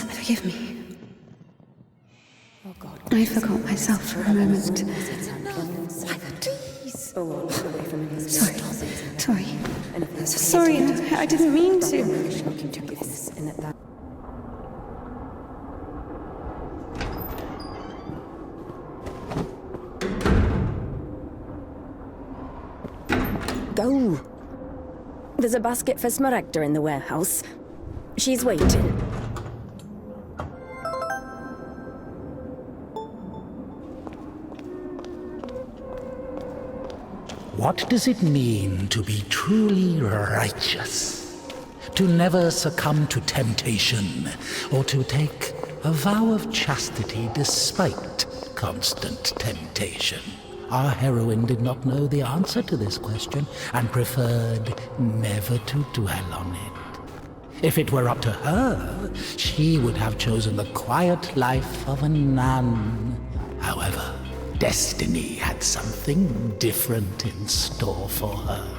Forgive me. I forgot myself for a moment. Sorry, I didn't mean to. Go. There's a basket for Smaragda in the warehouse. She's waiting. What does it mean to be truly righteous? To never succumb to temptation, or to take a vow of chastity despite constant temptation? Our heroine did not know the answer to this question and preferred never to dwell on it. If it were up to her, she would have chosen the quiet life of a nun. However, destiny had something different in store for her.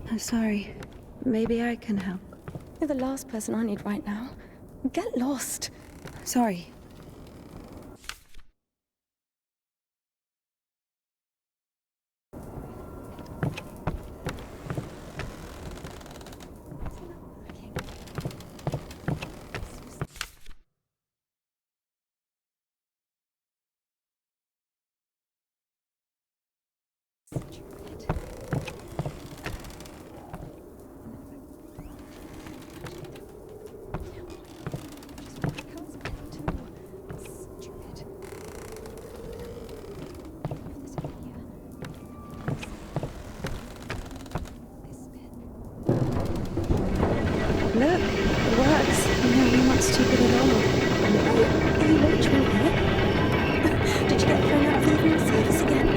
I'm sorry. Maybe I can help. You're the last person I need right now. Get lost. Sorry. Look, it works. You're not stupid at all. Are you lecturing here? Did you get thrown out of the evening service again?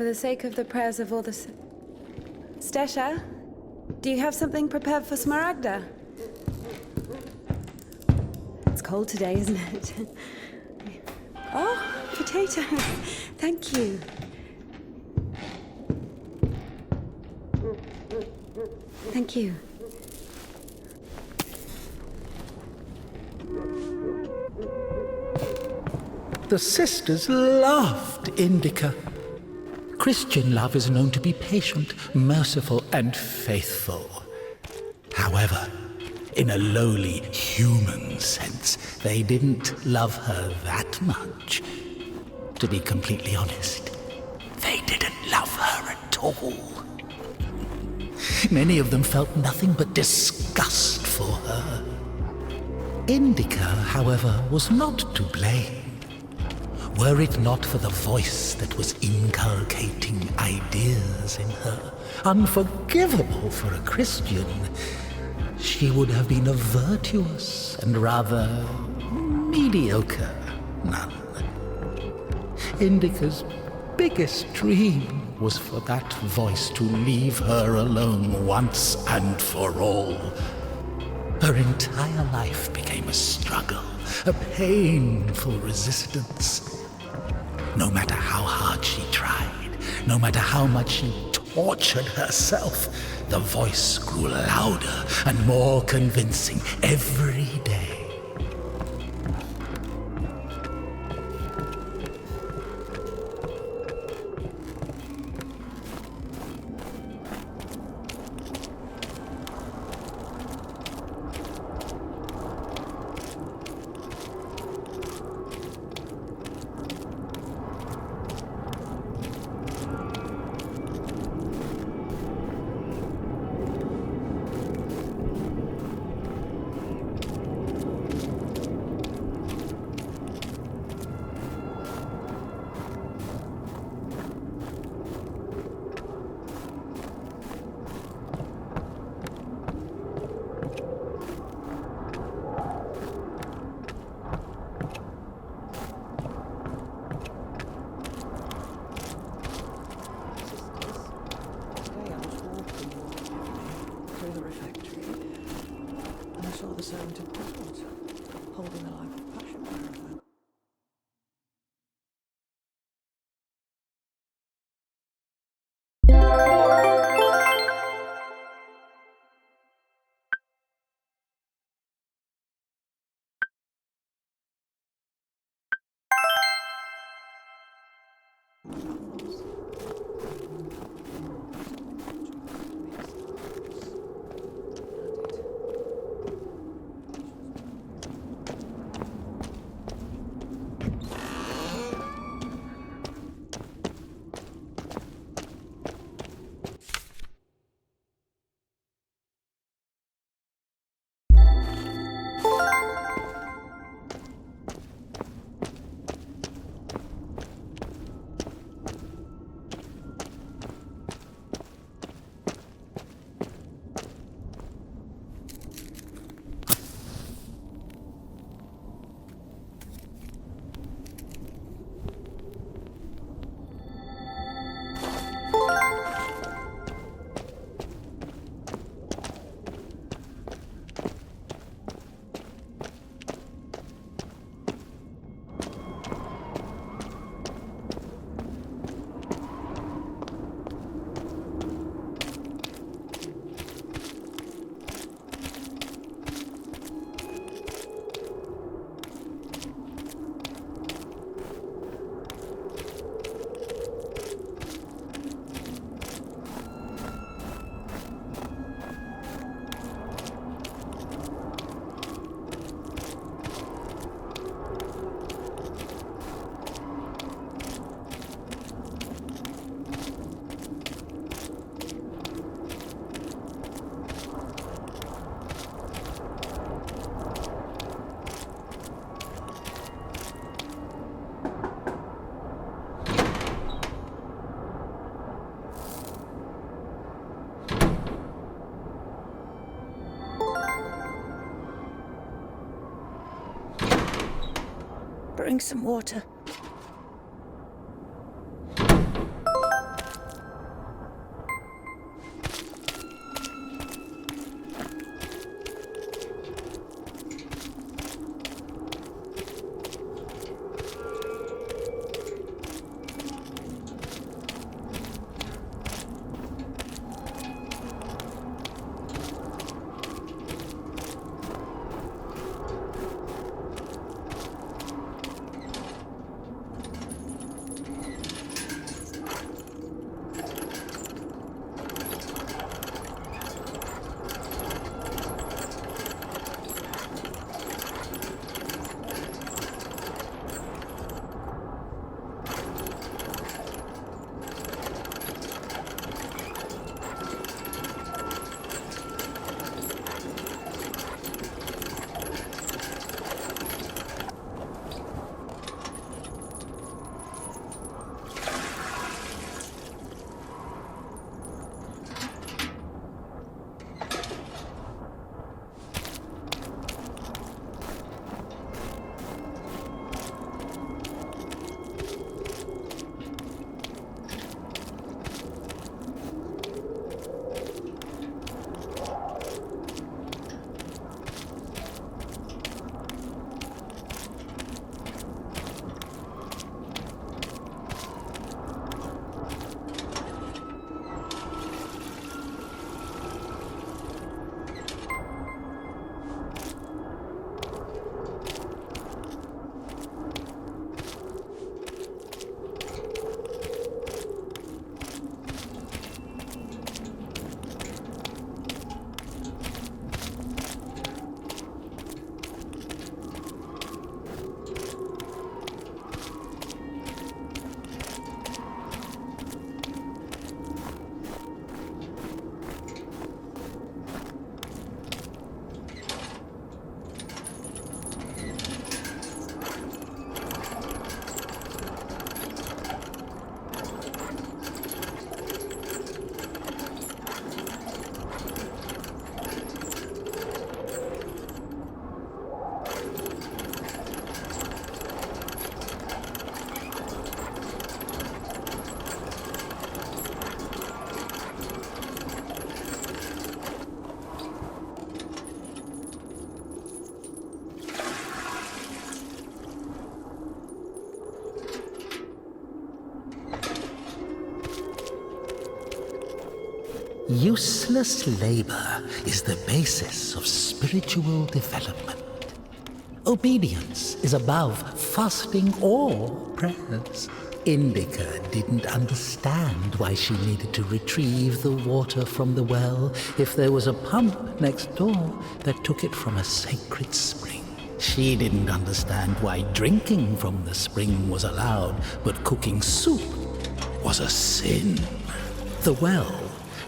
for the sake of the prayers of all the... Stesha, do you have something prepared for Smaragda? It's cold today, isn't it? Oh, potatoes. Thank you. Thank you. The sisters loved Indika. Christian love is known to be patient, merciful, and faithful. However, in a lowly human sense, they didn't love her that much. To be completely honest, they didn't love her at all. Many of them felt nothing but disgust for her. Indika, however, was not to blame. Were it not for the voice that was inculcating ideas in her, unforgivable for a Christian, she would have been a virtuous and rather mediocre nun. Indika's biggest dream was for that voice to leave her alone once and for all. Her entire life became a struggle, a painful resistance. No matter how hard she tried, no matter how much she tortured herself, the voice grew louder and more convincing every day. Holding a life of passion caravan. Bring some water. Useless labor is the basis of spiritual development. Obedience is above fasting or prayers. Indika didn't understand why she needed to retrieve the water from the well if there was a pump next door that took it from a sacred spring. She didn't understand why drinking from the spring was allowed, but cooking soup was a sin. The well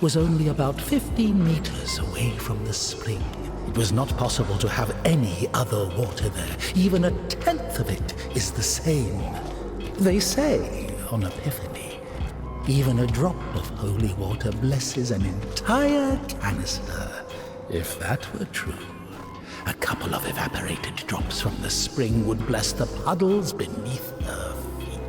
was only about 15 meters away from the spring. It was not possible to have any other water there. Even a tenth of it is the same. They say on Epiphany, even a drop of holy water blesses an entire canister. If that were true, a couple of evaporated drops from the spring would bless the puddles beneath her feet.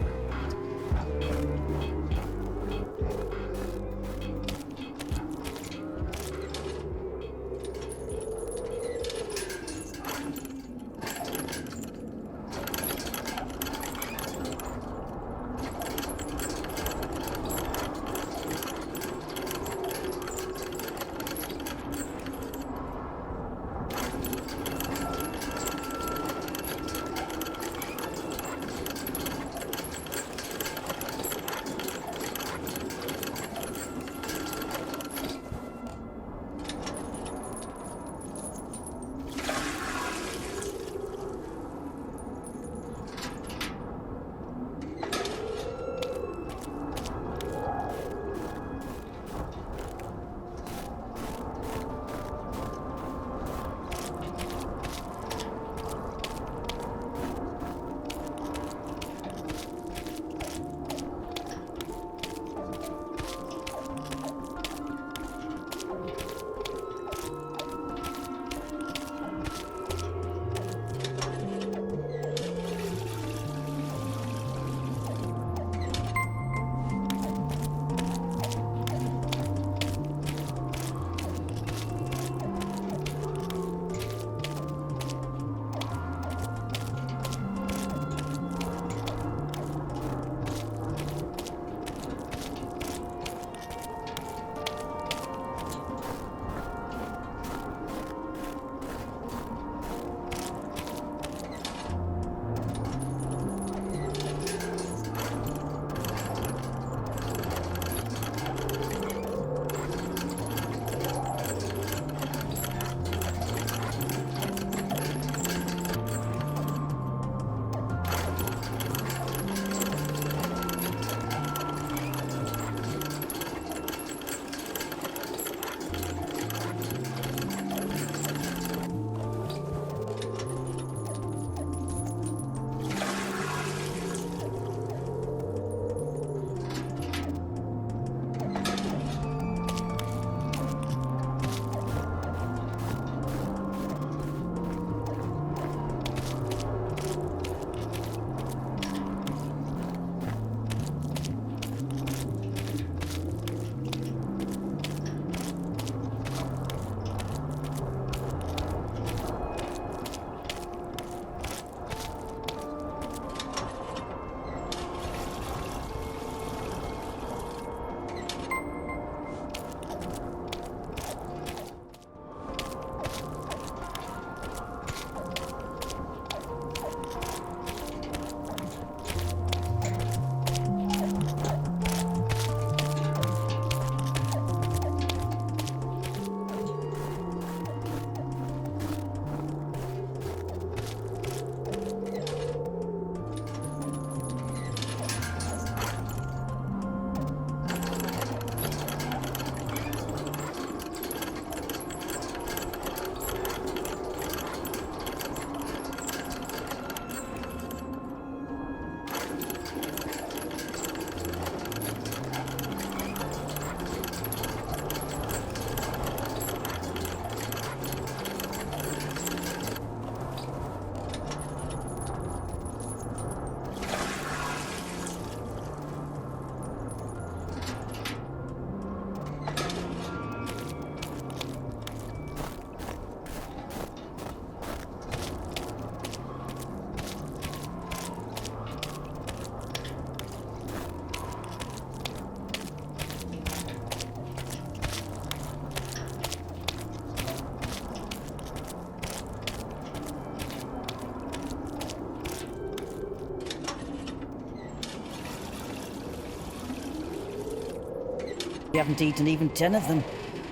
We haven't eaten even 10 of them.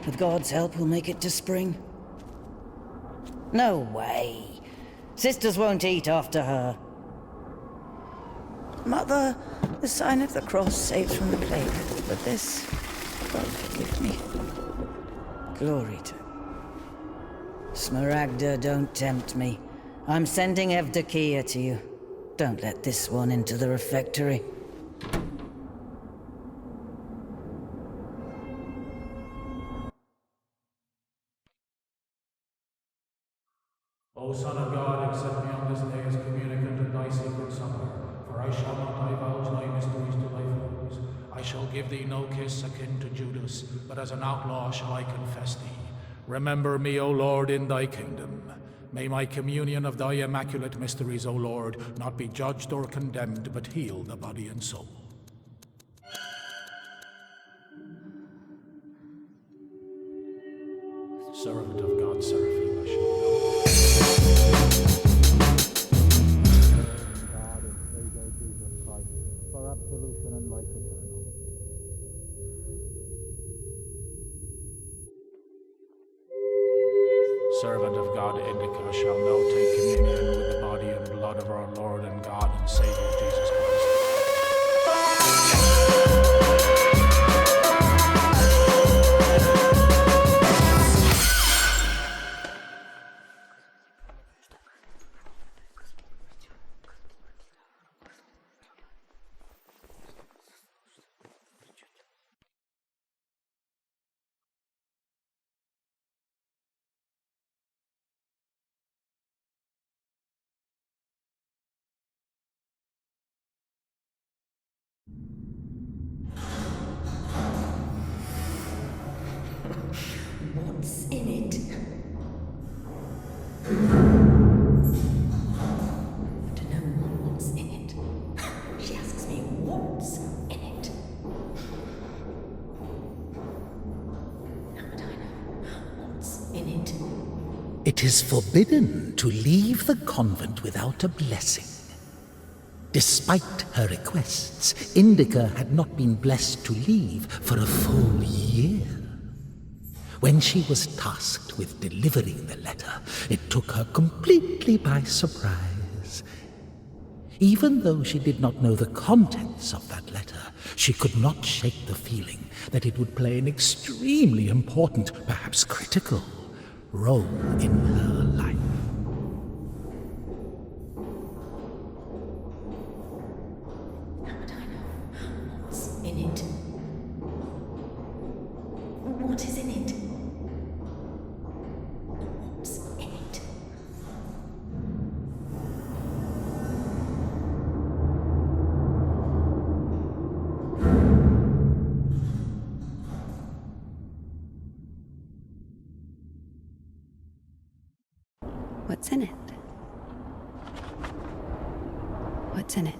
With God's help, we'll make it to spring. No way. Sisters won't eat after her. Mother, the sign of the cross saves from the plague, but this, God forgive me. Glory to... Smaragda, don't tempt me. I'm sending Evdokia to you. Don't let this one into the refectory. O Son of God, accept me on this day as communicant of thy sacred supper, for I shall not divulge thy mysteries to thy foes. I shall give thee no kiss akin to Judas, but as an outlaw shall I confess thee. Remember me, O Lord, in thy kingdom. May my communion of thy immaculate mysteries, O Lord, not be judged or condemned, but heal the body and soul. Servant of God, Seraphim, I shall go. God and Savior Jesus Christ, for absolution and life eternal. Servant of God, Indika, shall now take communion with the body and blood of our Lord and God and Savior Jesus Christ. What's in it? I don't know what's in it. She asks me what's in it. How would I know what's in it? It is forbidden to leave the convent without a blessing. Despite her requests, Indika had not been blessed to leave for a full year. When she was tasked with delivering the letter, it took her completely by surprise. Even though she did not know the contents of that letter, she could not shake the feeling that it would play an extremely important, perhaps critical, role in her life. How would I know what's in it? What is in it? What's in it? What's in it? What's in it?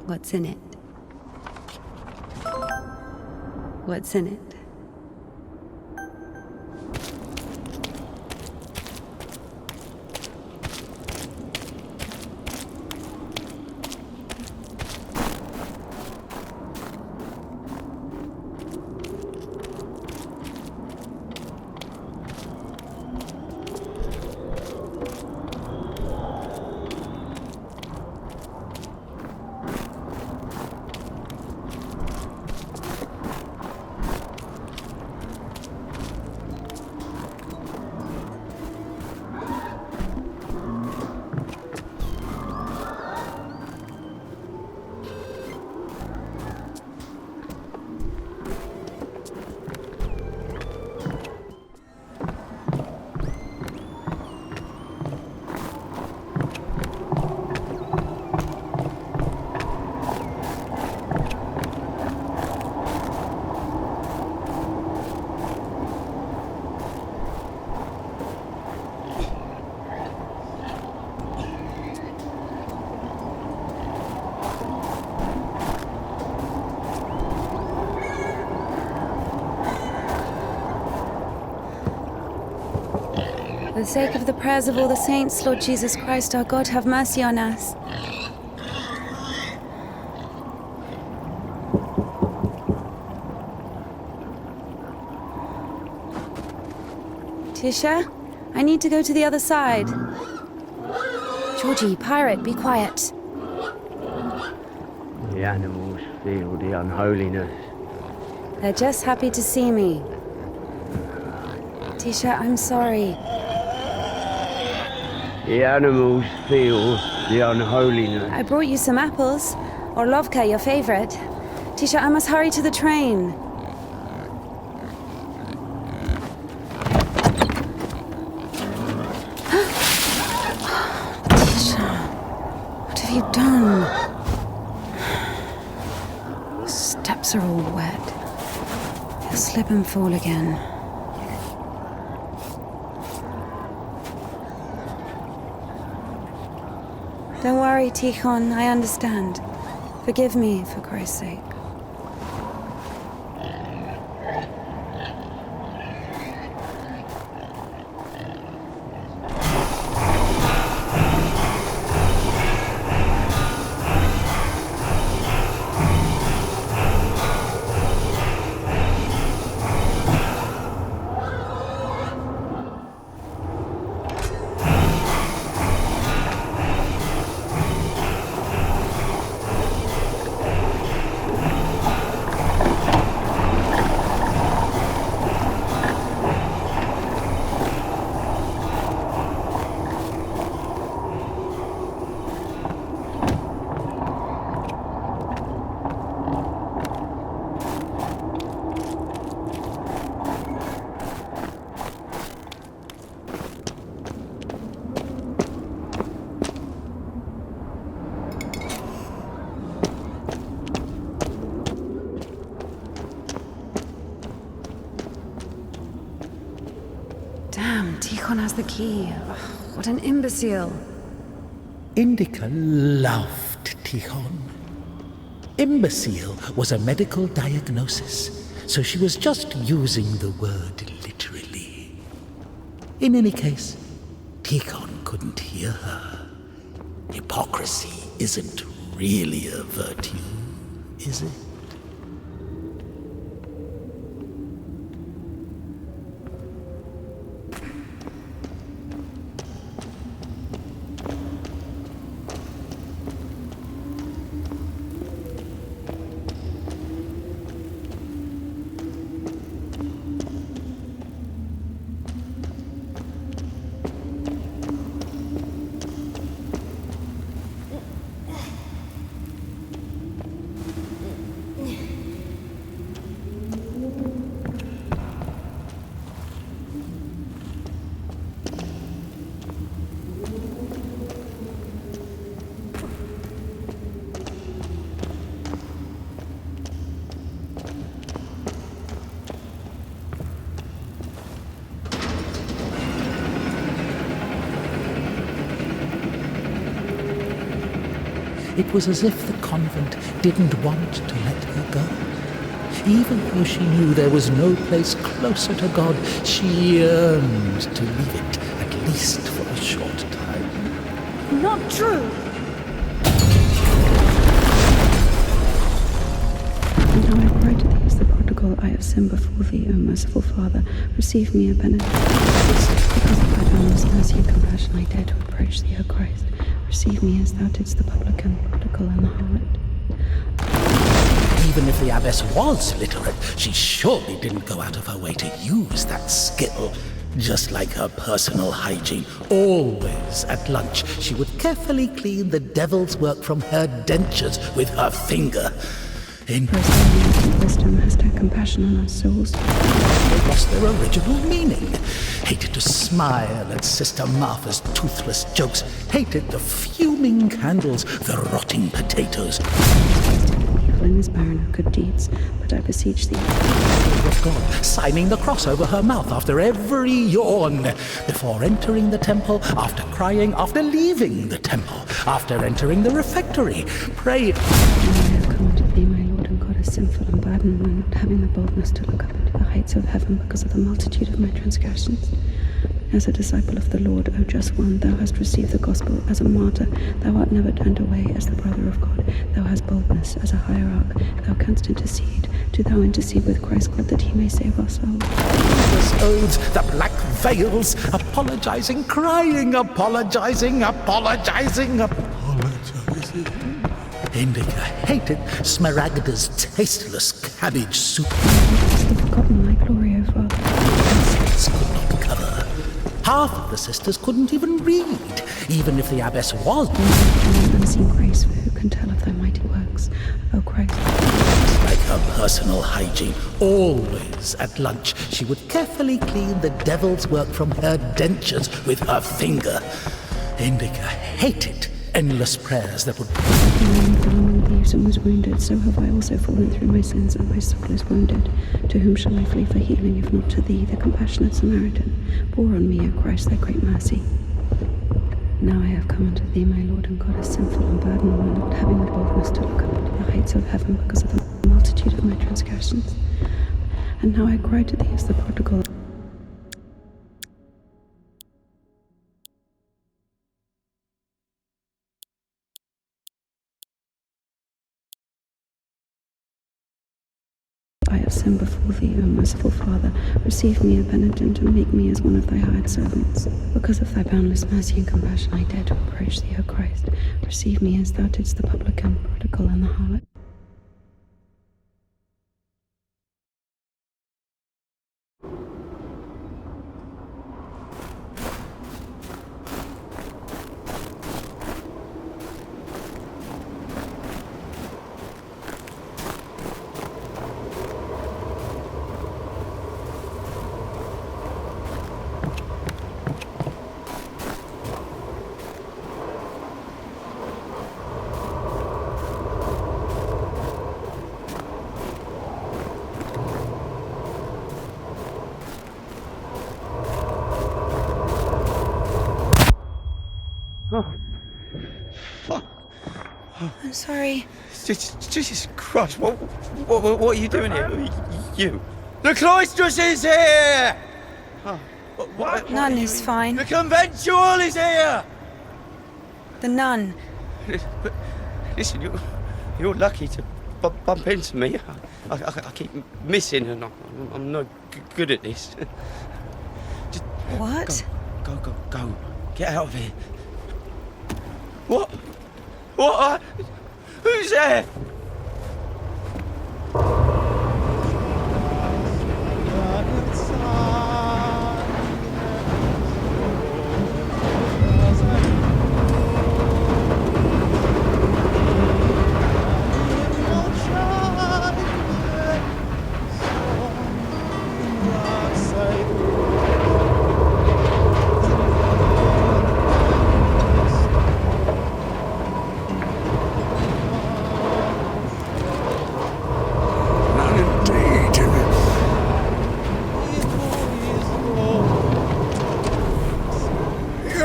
What's in it? What's in it? For the sake of the prayers of all the saints, Lord Jesus Christ, our God, have mercy on us. Tisha, I need to go to the other side. Georgie, pirate, be quiet. The animals feel the unholiness. They're just happy to see me. Tisha, I'm sorry. The animals feel the unholiness. I brought you some apples. Orlovka, your favorite. Tisha, I must hurry to the train. Tisha, what have you done? The steps are all wet. You'll slip and fall again. Don't worry, Tikhon, I understand. Forgive me, for Christ's sake. Damn, Tikhon has the key. Ugh, what an imbecile. Indika loved Tikhon. Imbecile was a medical diagnosis, so she was just using the word literally. In any case, Tikhon couldn't hear her. Hypocrisy isn't really a virtue, is it? It was as if the convent didn't want to let her go. Even though she knew there was no place closer to God, she yearned to leave it, at least for a short time. Not true! And now I cry to thee as the prodigal, I have sinned before thee, O merciful Father. Receive me a benediction. Because of thy boundless mercy and compassion, I dare to approach thee, O Christ. Receive me as thou didst the publican, prodigal, and the harlot. Even if the abbess was literate, she surely didn't go out of her way to use that skill. Just like her personal hygiene, always at lunch, she would carefully clean the devil's work from her dentures with her finger. In Wisdom hast had compassion on our souls. they lost their original meaning. Hated to smile at Sister Martha's toothless jokes. Hated the fuming candles, the rotting potatoes. Evil and is barren of good deeds, but I beseech thee. Of God, signing the cross over her mouth after every yawn. Before entering the temple, after crying, after leaving the temple, after entering the refectory. Pray. I have come to thee, my Lord and God, as sinful and burdened, and not having the boldness to look up into the heights of heaven because of the multitude of my transgressions. as a disciple of the Lord, O just one. Thou hast received the gospel as a martyr. Thou art never turned away as the brother of God. Thou hast boldness as a hierarch. Thou canst intercede. Do thou intercede with Christ God that he may save our souls. Jesus oaths, the black veils, apologizing, crying, apologizing. Indika hated Smaragda's tasteless cabbage soup. Hast thou forgotten thy glory, O Father? This could not cover. Half of the sisters couldn't even read, even if the abbess was. And unseen grace, for who can tell of thy mighty works, O Christ? Like her personal hygiene, always at lunch, she would carefully clean the devil's work from her dentures with her finger. Indika hated endless prayers that would... Among thieves and was wounded, so have I also fallen through my sins, and my soul is wounded. To whom shall I flee for healing, if not to thee, the compassionate Samaritan? Pour on me, O Christ, thy great mercy. Now I have come unto thee, my Lord and God, a sinful and burdened one, not having the boldness to look up to the heights of heaven because of the multitude of my transgressions. And now I cry to thee as the prodigal. I have sinned before thee, O merciful Father. Receive me a penitent and make me as one of thy hired servants. Because of thy boundless mercy and compassion, I dare to approach thee, O Christ. Receive me as thou didst the publican, prodigal, and the harlot. I'm sorry. Jesus Christ, what are you doing here? You. The cloistress is here! What? Nun is fine. The conventual is here! The nun. But listen, you're lucky to bump into me. I keep missing and I'm no good at this. Just What? Go. Get out of here. What? What? Who's there?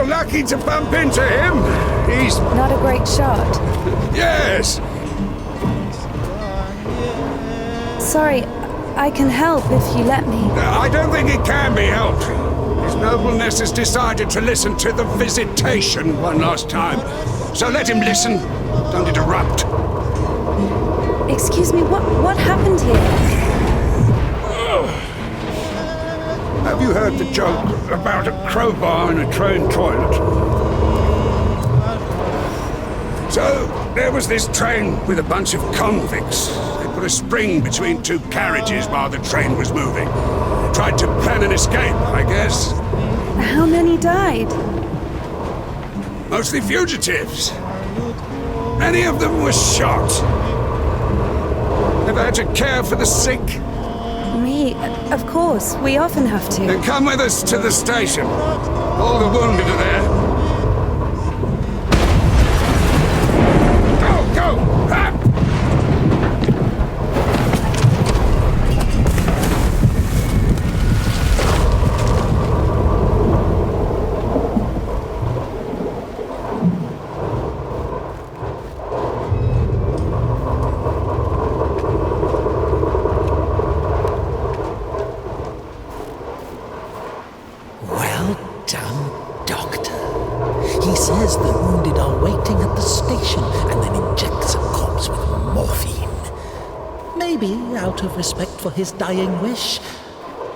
Lucky to bump into him. He's... Not a great shot. Yes! Sorry, I can help if you let me. I don't think it can be helped. His nobleness has decided to listen to the visitation one last time. So let him listen. Don't interrupt. Excuse me, what happened here? Have you heard the joke about a crowbar in a train toilet? So, there was this train with a bunch of convicts. They put a spring between two carriages while the train was moving. Tried to plan an escape, I guess. How many died? Mostly fugitives. Many of them were shot. Ever had to care for the sick? Me? Of course. We often have to. Then come with us to the station. All the wounded are there. Go! Up! out of respect for his dying wish,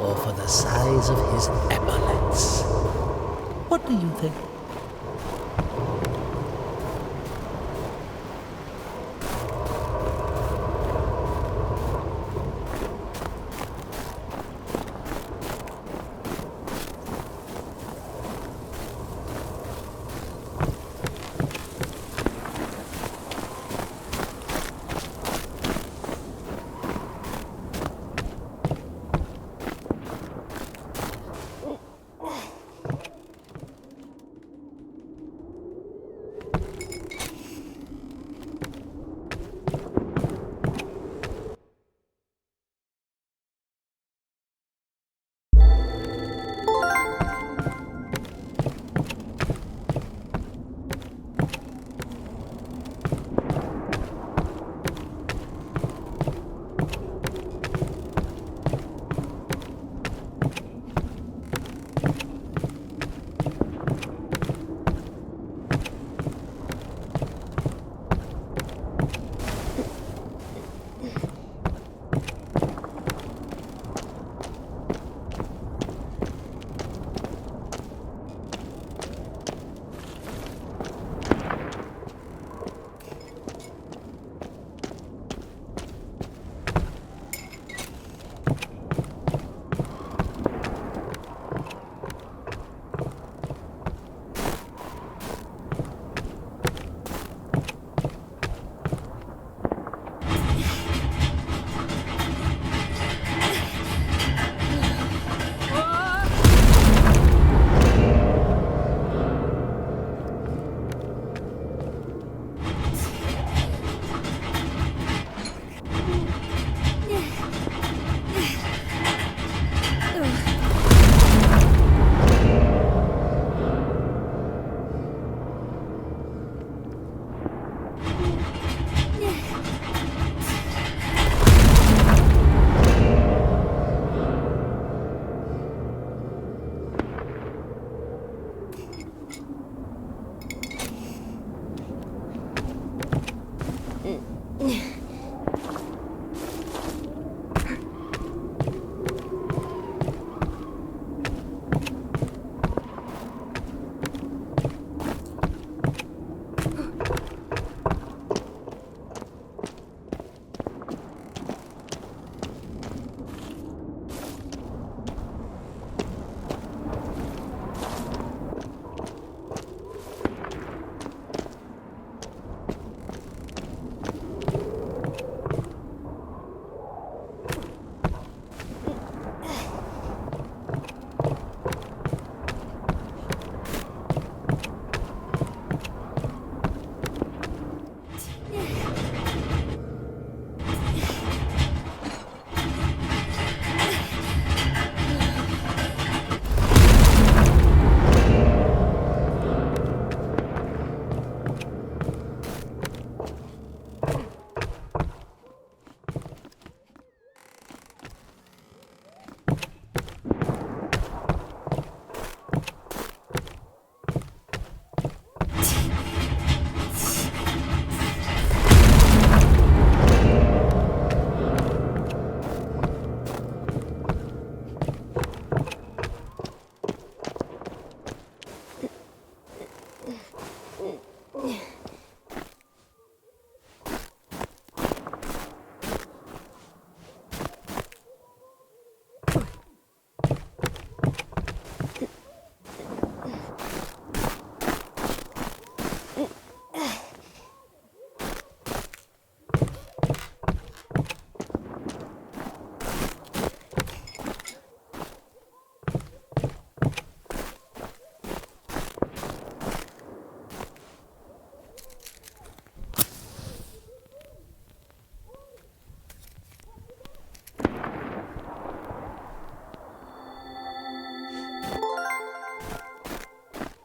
or for the size of his epaulets. What do you think?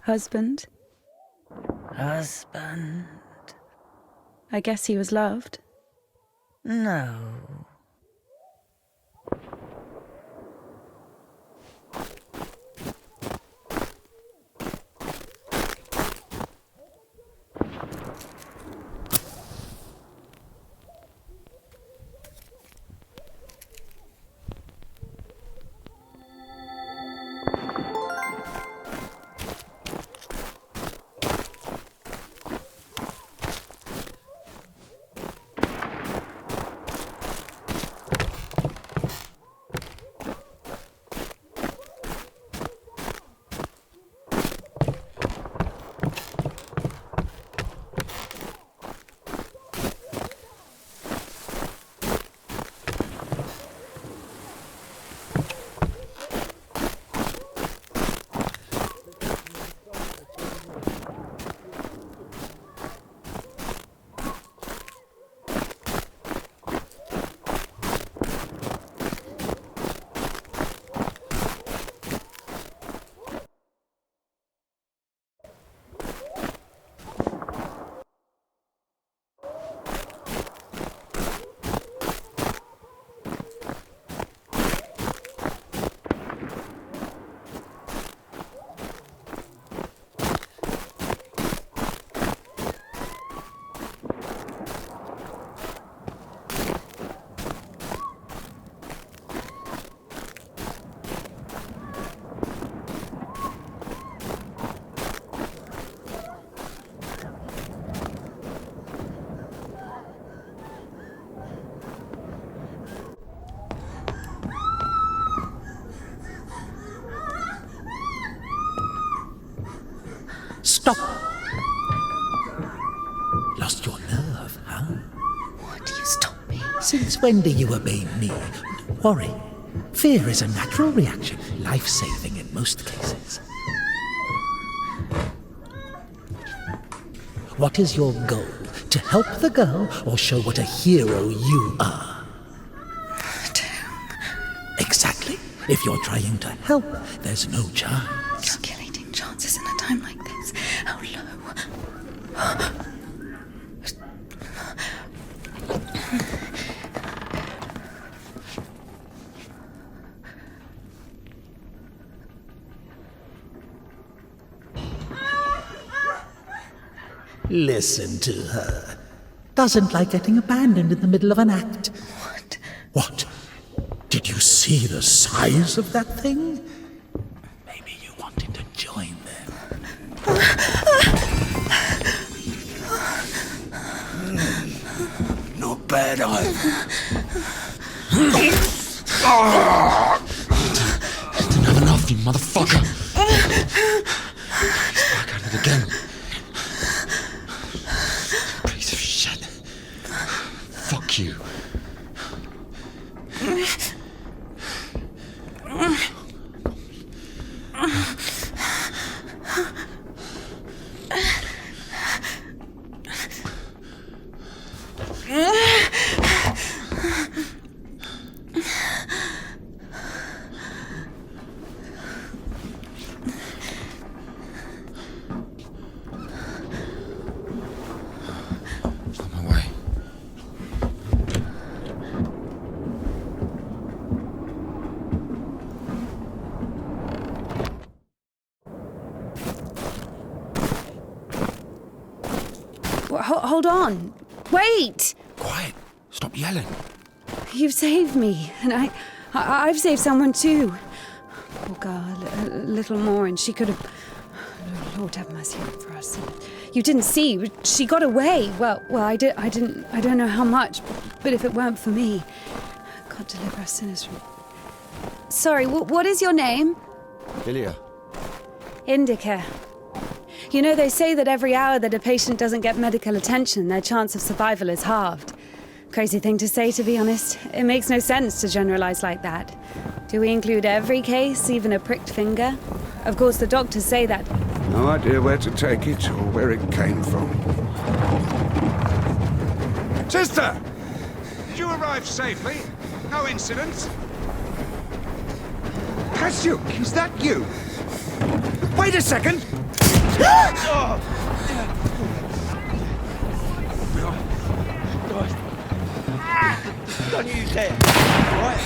Husband? Husband? I guess he was loved. No. Since when do you obey me? Don't worry. Fear is a natural reaction, life-saving in most cases. What is your goal? To help the girl or show what a hero you are? Exactly. If you're trying to help, there's no chance. Calculating chances in a time like this. How low? Listen to her. Doesn't like getting abandoned in the middle of an act. What? What? Did you see the size of that thing? Maybe you wanted to join them. Not bad either. Didn't have enough, you motherfucker. He's back at it again. Piece of shit. Fuck you. On my way. Hold on. Wait! Quiet. Stop yelling. You've saved me, and I've saved someone too. Poor girl, a little more, and she could have. Lord have mercy for us. You didn't see. She got away. Well, I didn't. I don't know how much, but if it weren't for me, God deliver us sinners from. Sorry. What is your name? Ilya. Indika. You know, they say that every hour that a patient doesn't get medical attention, their chance of survival is halved. Crazy thing to say, to be honest. It makes no sense to generalize like that. Do we include every case, even a pricked finger? Of course, the doctors say that. No idea where to take it or where it came from. Sister! Did you arrive safely? No incidents? Kasyuk, is that you? Wait a second! Don't use that. Right?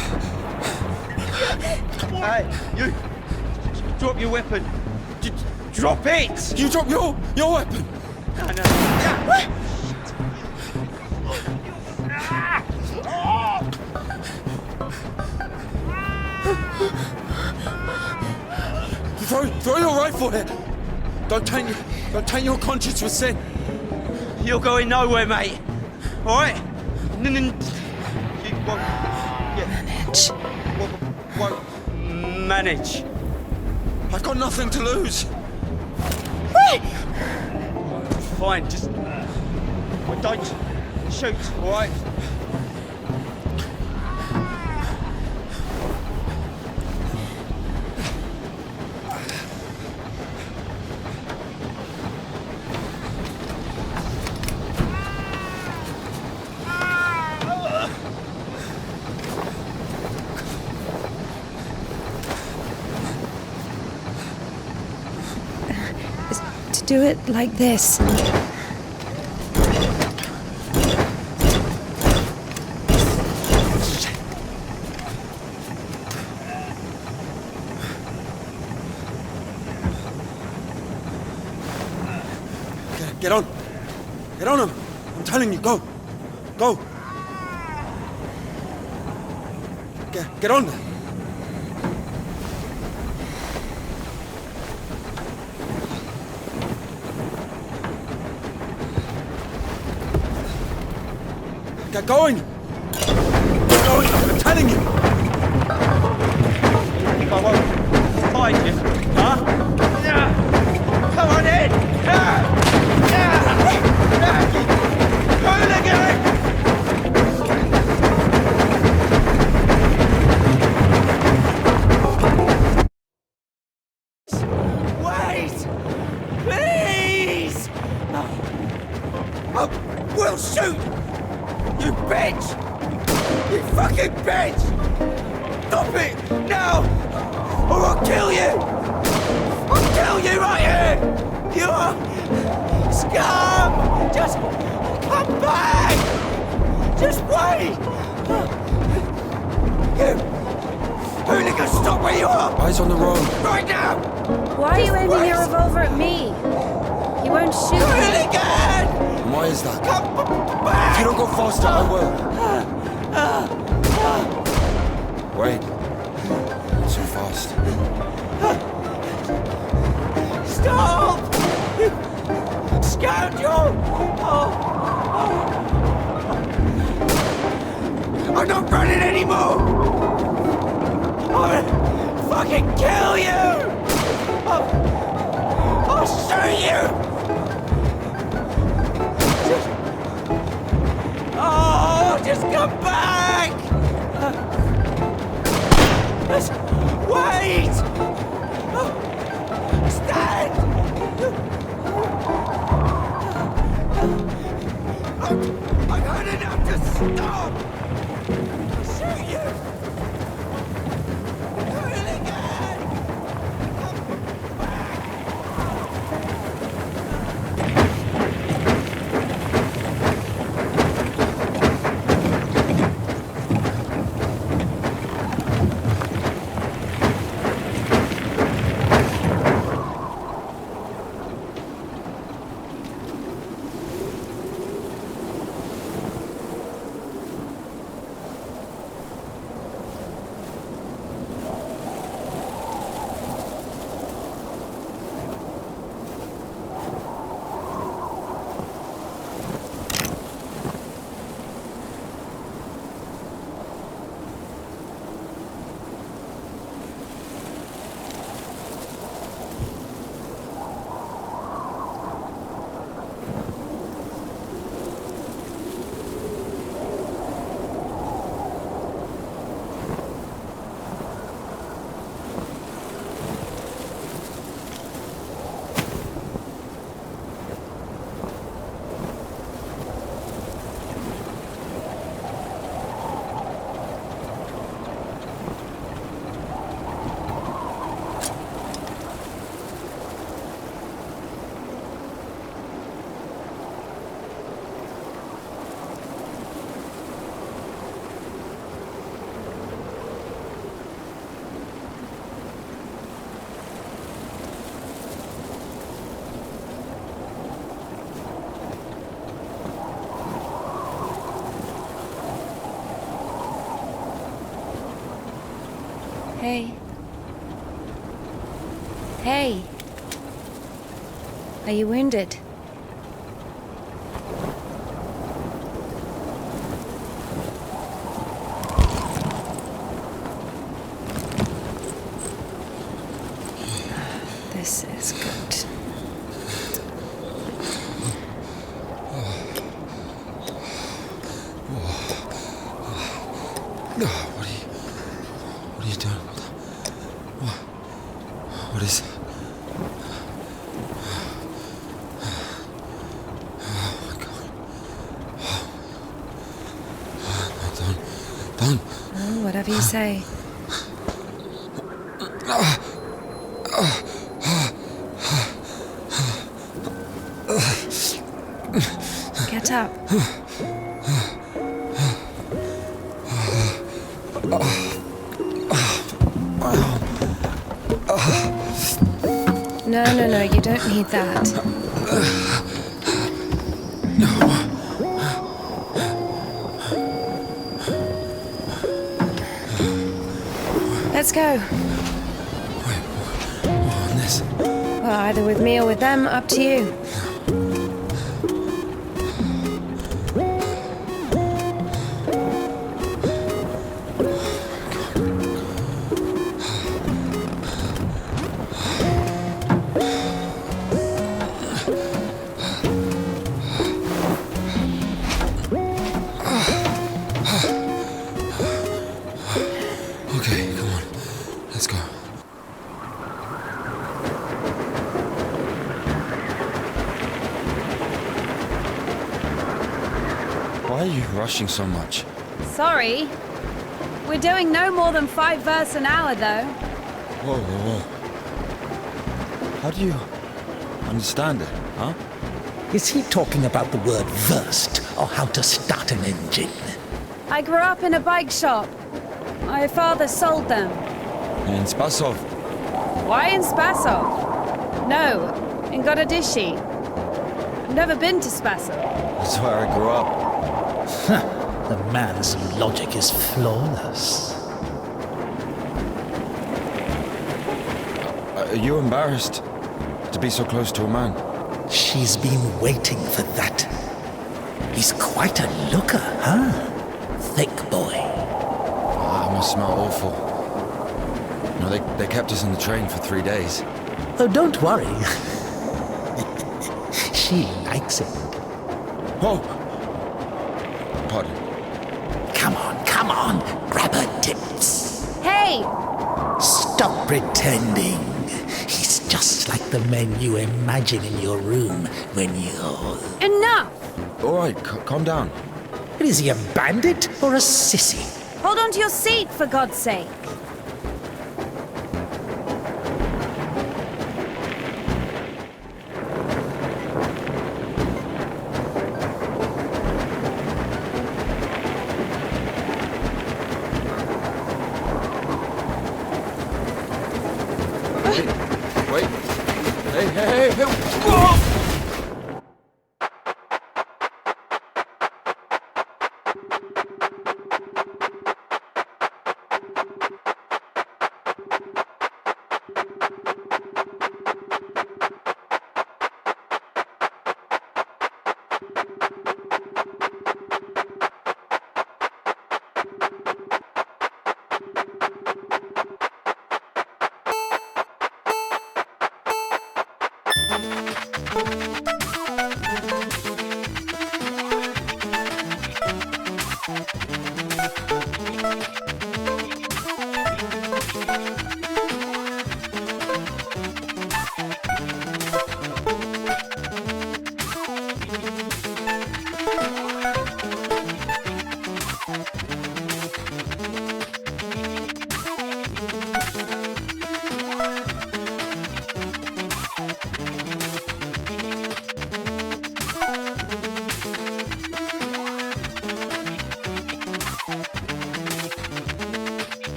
Hey, you! Drop your weapon. Drop it! You drop your weapon. No. Throw your rifle here. Don't taint your conscience with sin. You're going nowhere, mate. All right? You won't. Yeah. Won't manage. I've got nothing to lose. Fine, just don't shoot, all right? Do it like this. Get on. Get on him. I'm telling you, go. Go. Get on there. Get going! Get going! I'm telling you! If I won't find you, huh? Yeah. Come on in! Yeah. Yeah. Yeah. Hooligan! I will shoot! You bitch! You fucking bitch! Stop it! Now! Or I'll kill you! I'll kill you right here! You're... scum! Just come back! Just wait! You... hooligan, stop where you are! Eyes on the road. Right now! Why are you aiming wait. your revolver at me? You won't shoot me. Hooligan! And why is that? Come back! If you don't go faster, I will. Wait. Not so fast. Stop! Scoundrel! I'm not running anymore! I'll fucking kill you! I'll shoot you! Just come back! Just wait! Stand! I've had enough to stop! I'll shoot you! Hooligan! Hey. Hey. Are you wounded? This is good. What are you doing? What is... Oh my God. No, don't. Oh, whatever you say. Get up. No, you don't need that. Let's go. Wait, on this? Well, either with me or with them, up to you. Okay, come on. Let's go. Why are you rushing so much? Sorry. We're doing no more than 5 verse an hour, though. Whoa, whoa, whoa. How do you understand it, huh? Is he talking about the word versed, or how to start an engine? I grew up in a bike shop. My father sold them. In Spasov. Why in Spasov? No, in Gorodishi. I've never been to Spasov. That's where I grew up. The man's logic is flawless. Are you embarrassed to be so close to a man? She's been waiting for that. He's quite a looker, huh? Thick boy. I must smell awful. No, they kept us in the train for 3 days. Oh, don't worry. She likes it. Oh! Pardon. Come on, grab her tits. Hey! Stop pretending. He's just like the men you imagine in your room when you're... Enough! All right, calm down. Is he a bandit or a sissy? Hold on to your seat, for God's sake. Wait. Hey. Whoa!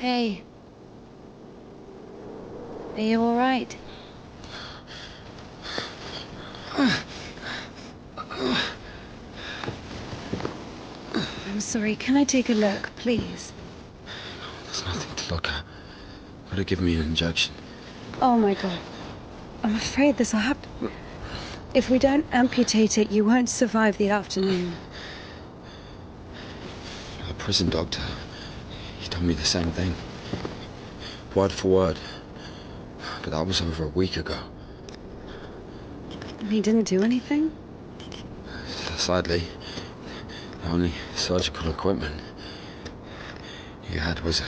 Hey. Are you alright? I'm sorry, can I take a look, please? There's nothing to look at. Better give me an injection. Oh my god. I'm afraid this'll happen. If we don't amputate it, you won't survive the afternoon. The prison doctor, he told me the same thing. Word for word. But that was over a week ago. He didn't do anything? Sadly, the only surgical equipment he had was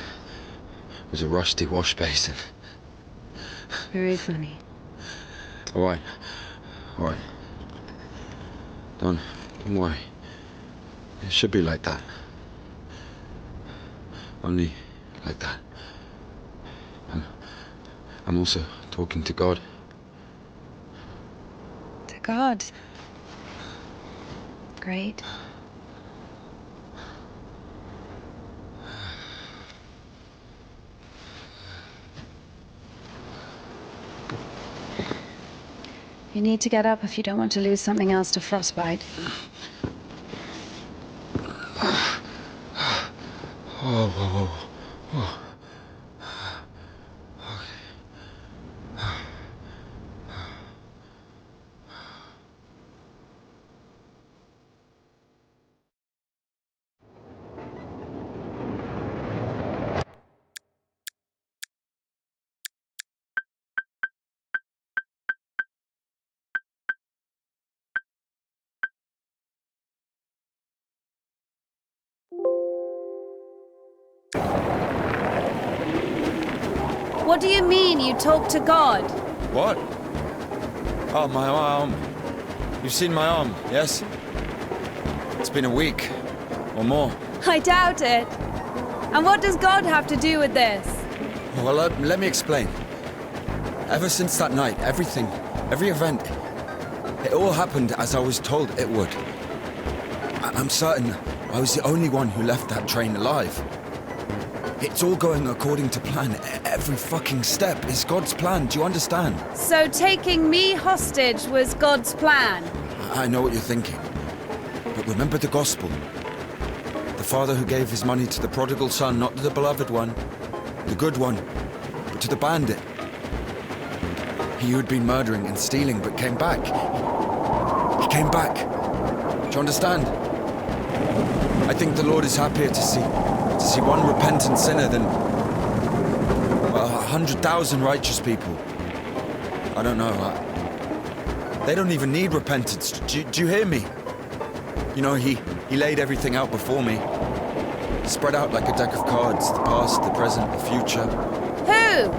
a rusty wash basin. Very funny. All right. Don't worry. It should be like that. Only like that. I'm also talking to God. To God. Great. You need to get up if you don't want to lose something else to frostbite. Whoa. What do you mean you talk to God? What? Oh, my arm. You've seen my arm, yes? It's been a week. Or more. I doubt it. And what does God have to do with this? Well, let me explain. Ever since that night, everything, every event, it all happened as I was told it would. I'm certain I was the only one who left that train alive. It's all going according to plan. Every fucking step is God's plan. Do you understand? So taking me hostage was God's plan? I know what you're thinking. But remember the gospel. The father who gave his money to the prodigal son, not to the beloved one, the good one, but to the bandit. He who had been murdering and stealing but came back. He came back. Do you understand? I think the Lord is happier to see one repentant sinner than 100,000 righteous people. I don't know. They don't even need repentance. Do you hear me? You know, he laid everything out before me. Spread out like a deck of cards. The past, the present, the future. Who?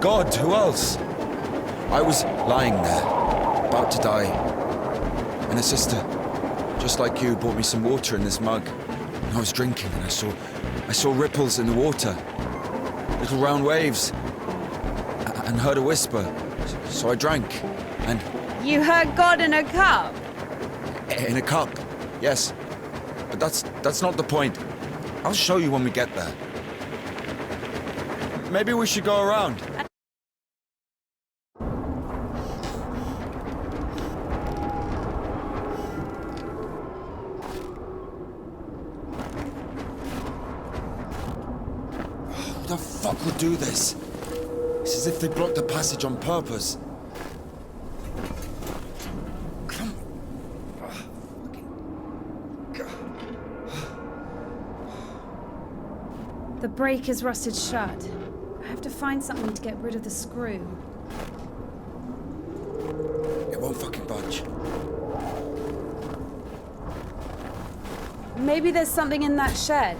God, who else? I was lying there, about to die. And a sister, just like you, brought me some water in this mug. And I was drinking and I saw ripples in the water. Little round waves. And heard a whisper. So I drank. And... You heard God in a cup? In a cup, yes. But that's not the point. I'll show you when we get there. Maybe we should go around. Who the fuck would do this? It's as if they blocked the passage on purpose. The brake is rusted shut. I have to find something to get rid of the screw. It won't fucking budge. Maybe there's something in that shed.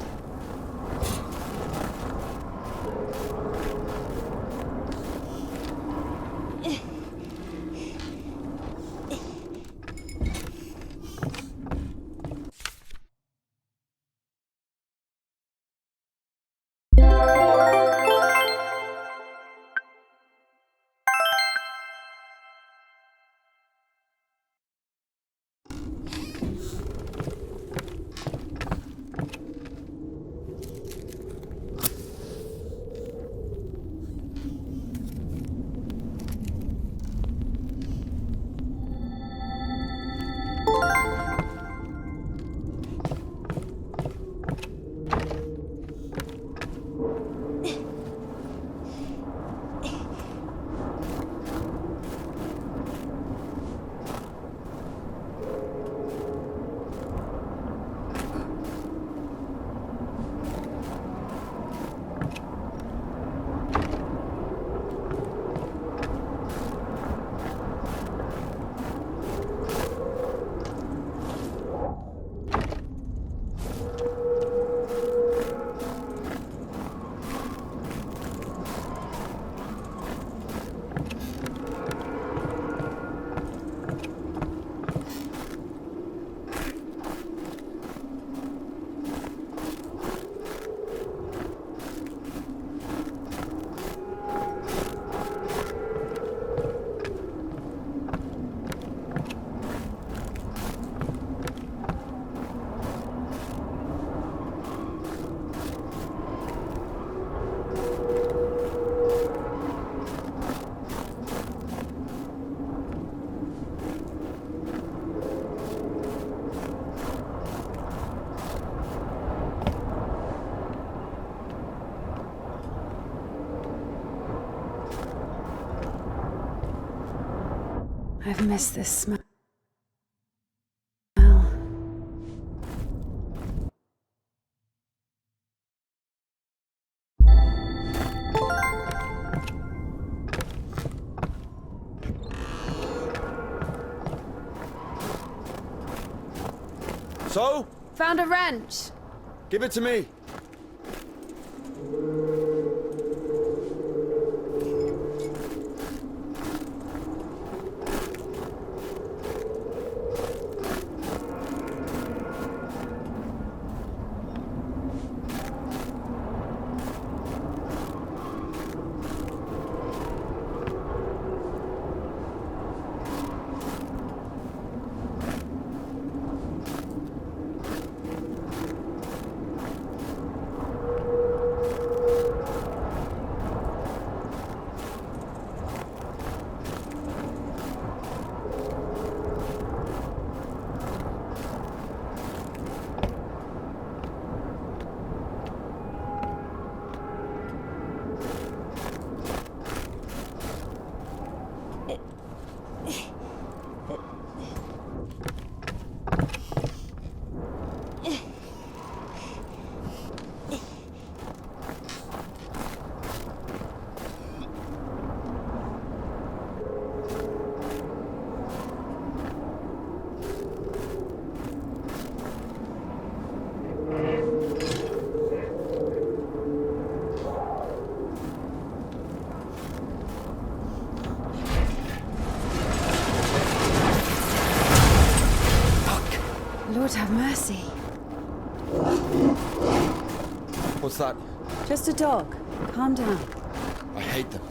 I've missed this smell. So? Found a wrench. Give it to me. Lord have mercy. What's that? Just a dog. Calm down. I hate them.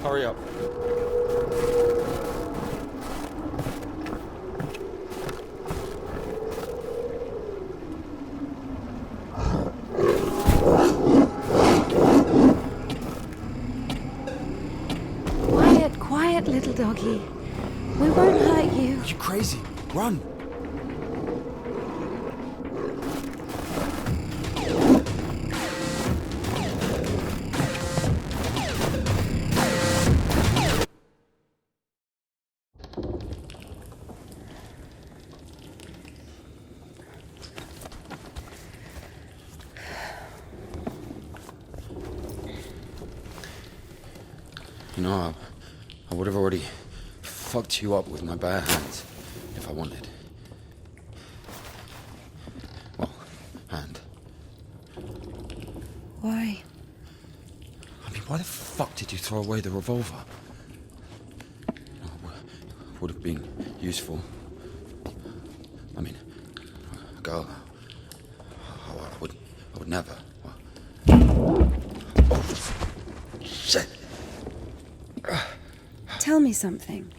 Hurry up. Quiet, quiet, little doggy. We won't hurt you. Are you crazy? Run! You know, I would have already fucked you up with my bare hands if I wanted. Well, hand. Why? I mean, why the fuck did you throw away the revolver? Would have been useful. I mean, a girl. I would never. Oh, shit. Tell me something.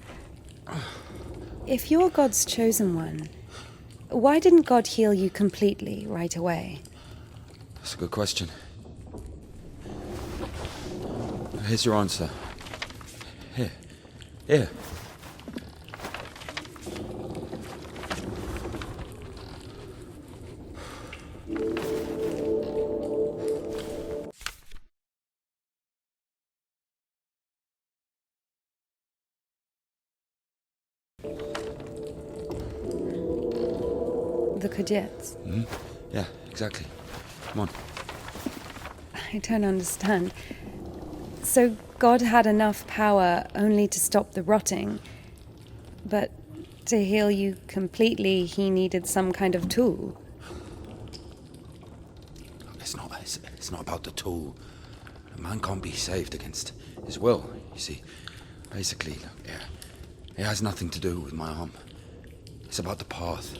If you're God's chosen one, why didn't God heal you completely right away? That's a good question. Here's your answer. Here. The Kudets. Mm-hmm. Yeah, exactly. Come on. I don't understand. So God had enough power only to stop the rotting, but to heal you completely, he needed some kind of tool. It's not about the tool. A man can't be saved against his will, you see. Basically, it has nothing to do with my arm. It's about the path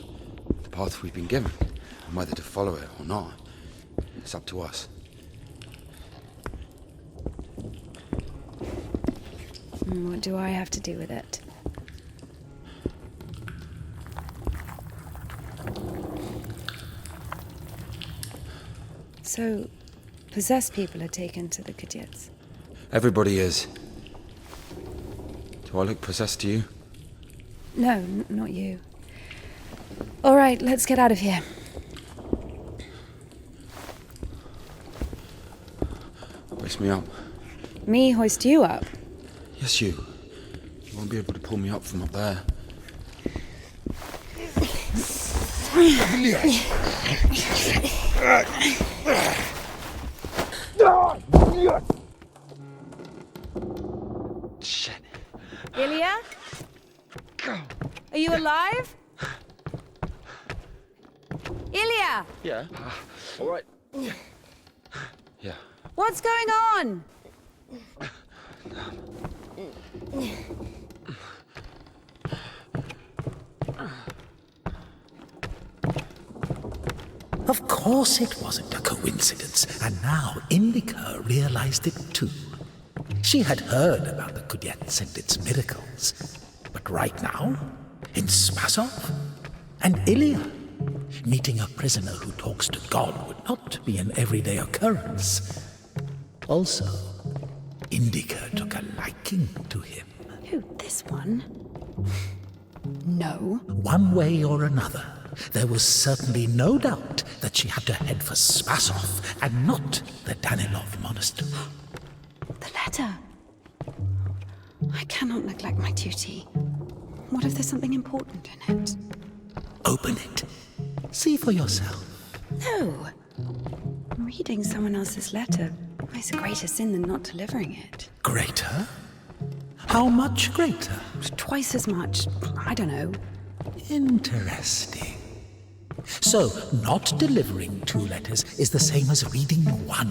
we've been given, and whether to follow it or not. It's up to us. What do I have to do with it? So, possessed people are taken to the Kudets. Everybody is. Do I look possessed to you? No, not you. All right, let's get out of here. Hoist me up. Me hoist you up? Yes, you. won't be able to pull me up from up there. Shit. Ilya? Are you alive? Ilya! Yeah. All right. Yeah. What's going on? Of course it wasn't a coincidence, and now Indika realized it too. She had heard about the Kudets and its miracles, but right now, in Spasov and Ilya, meeting a prisoner who talks to God would not be an everyday occurrence. Also, Indika took a liking to him. Who, this one? No. One way or another, there was certainly no doubt that she had to head for Spasov and not the Danilov monastery. The letter. I cannot neglect my duty. What if there's something important in it? Open it. See for yourself. No. Reading someone else's letter is a greater sin than not delivering it. Greater? How much greater? Twice as much. I don't know. Interesting. So, not delivering 2 letters is the same as reading 1.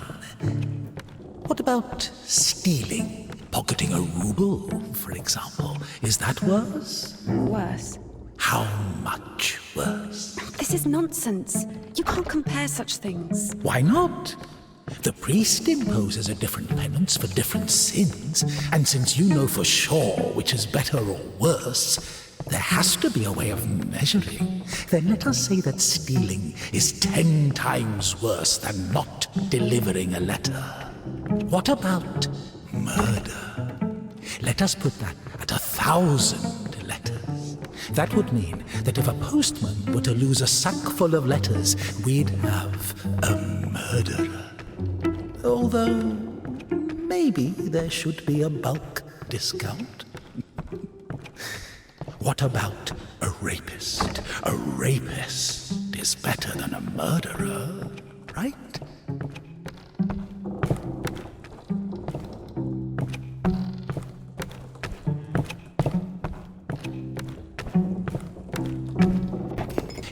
What about stealing? Pocketing a ruble, for example. Is that worse? Worse. How much worse? This is nonsense. You can't compare such things. Why not? The priest imposes a different penance for different sins, and since you know for sure which is better or worse, there has to be a way of measuring. Then let us say that stealing is 10 times worse than not delivering a letter. What about murder? Let us put that at 1,000 letters. That would mean that if a postman were to lose a sack full of letters, we'd have a murderer. Although, maybe there should be a bulk discount. What about a rapist? A rapist is better than a murderer, right?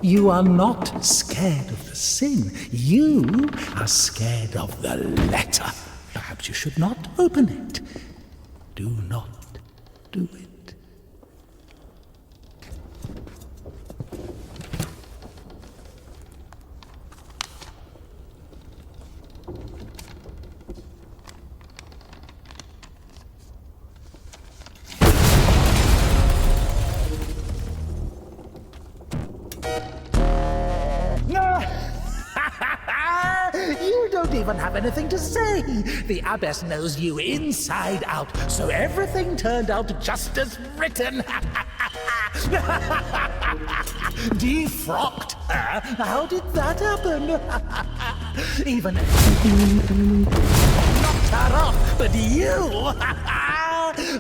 You are not scared of the sin. You are scared of the letter. Perhaps you should not open it. Do not do it. You don't even have anything to say. The abbess knows you inside out, so everything turned out just as written. Defrocked her? How did that happen? Even knocked her off, but you?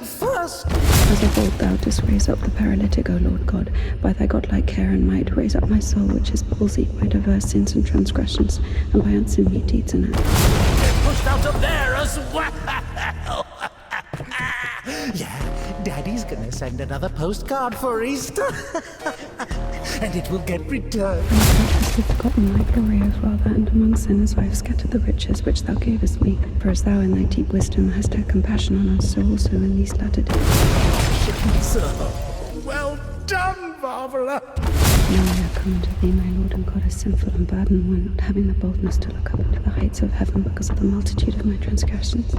First. As of old thou didst raise up the paralytic, O Lord God, by thy godlike care and might, raise up my soul, which is palsied by diverse sins and transgressions, and by unseemly deeds and acts. Get pushed out of there as well. Yeah, Daddy's gonna send another postcard for Easter. And it will get returned. And thou hast forgotten thy glory, O Father, and among sinners I have scattered the riches which thou gavest me. For as thou in thy deep wisdom hast had compassion on us, so also in these latter days. So, well done, Barbara. Now I have come unto thee, my Lord and God, as sinful and burdened one, not having the boldness to look up into the heights of heaven because of the multitude of my transgressions.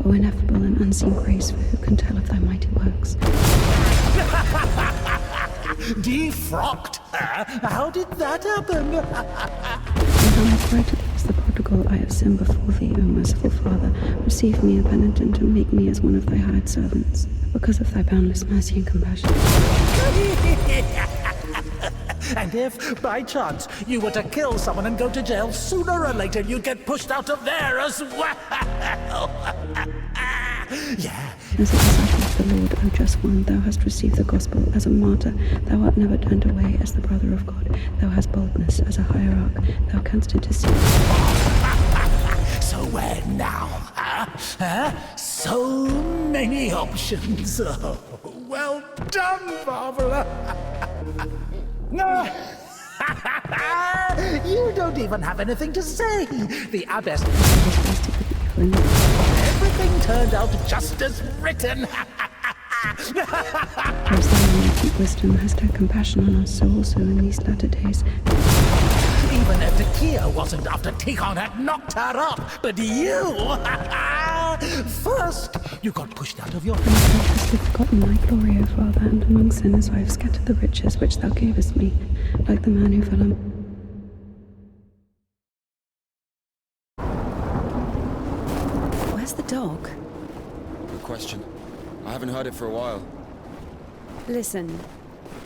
O ineffable and unseen grace, for who can tell of thy mighty works? Defrocked her? How did that happen? And how I cry to thee as the prodigal, I have sinned before thee, O merciful Father. Receive me a penitent and make me as one of thy hired servants, because of thy boundless mercy and compassion. And if, by chance, you were to kill someone and go to jail, sooner or later you'd get pushed out of there as well. Yeah, As a disciple of the Lord, O just one, thou hast received the gospel as a martyr. Thou art never turned away as the brother of God. Thou hast boldness as a hierarch. Thou canst intercede. So where now, So many options. Oh, well done, Barbara. No. You don't even have anything to say. The abbess. Everything turned out just as written. As thou in ancient wisdom hast had compassion on us, so also in these latter days. Even Indika wasn't after Tikhon had knocked her up, but you! First, you got pushed out of your... Thou hast forgotten thy glory, O Father, and among sinners I have scattered the riches which thou gavest me, like the man who fell on... Where's the dog? Good question. I haven't heard it for a while. Listen,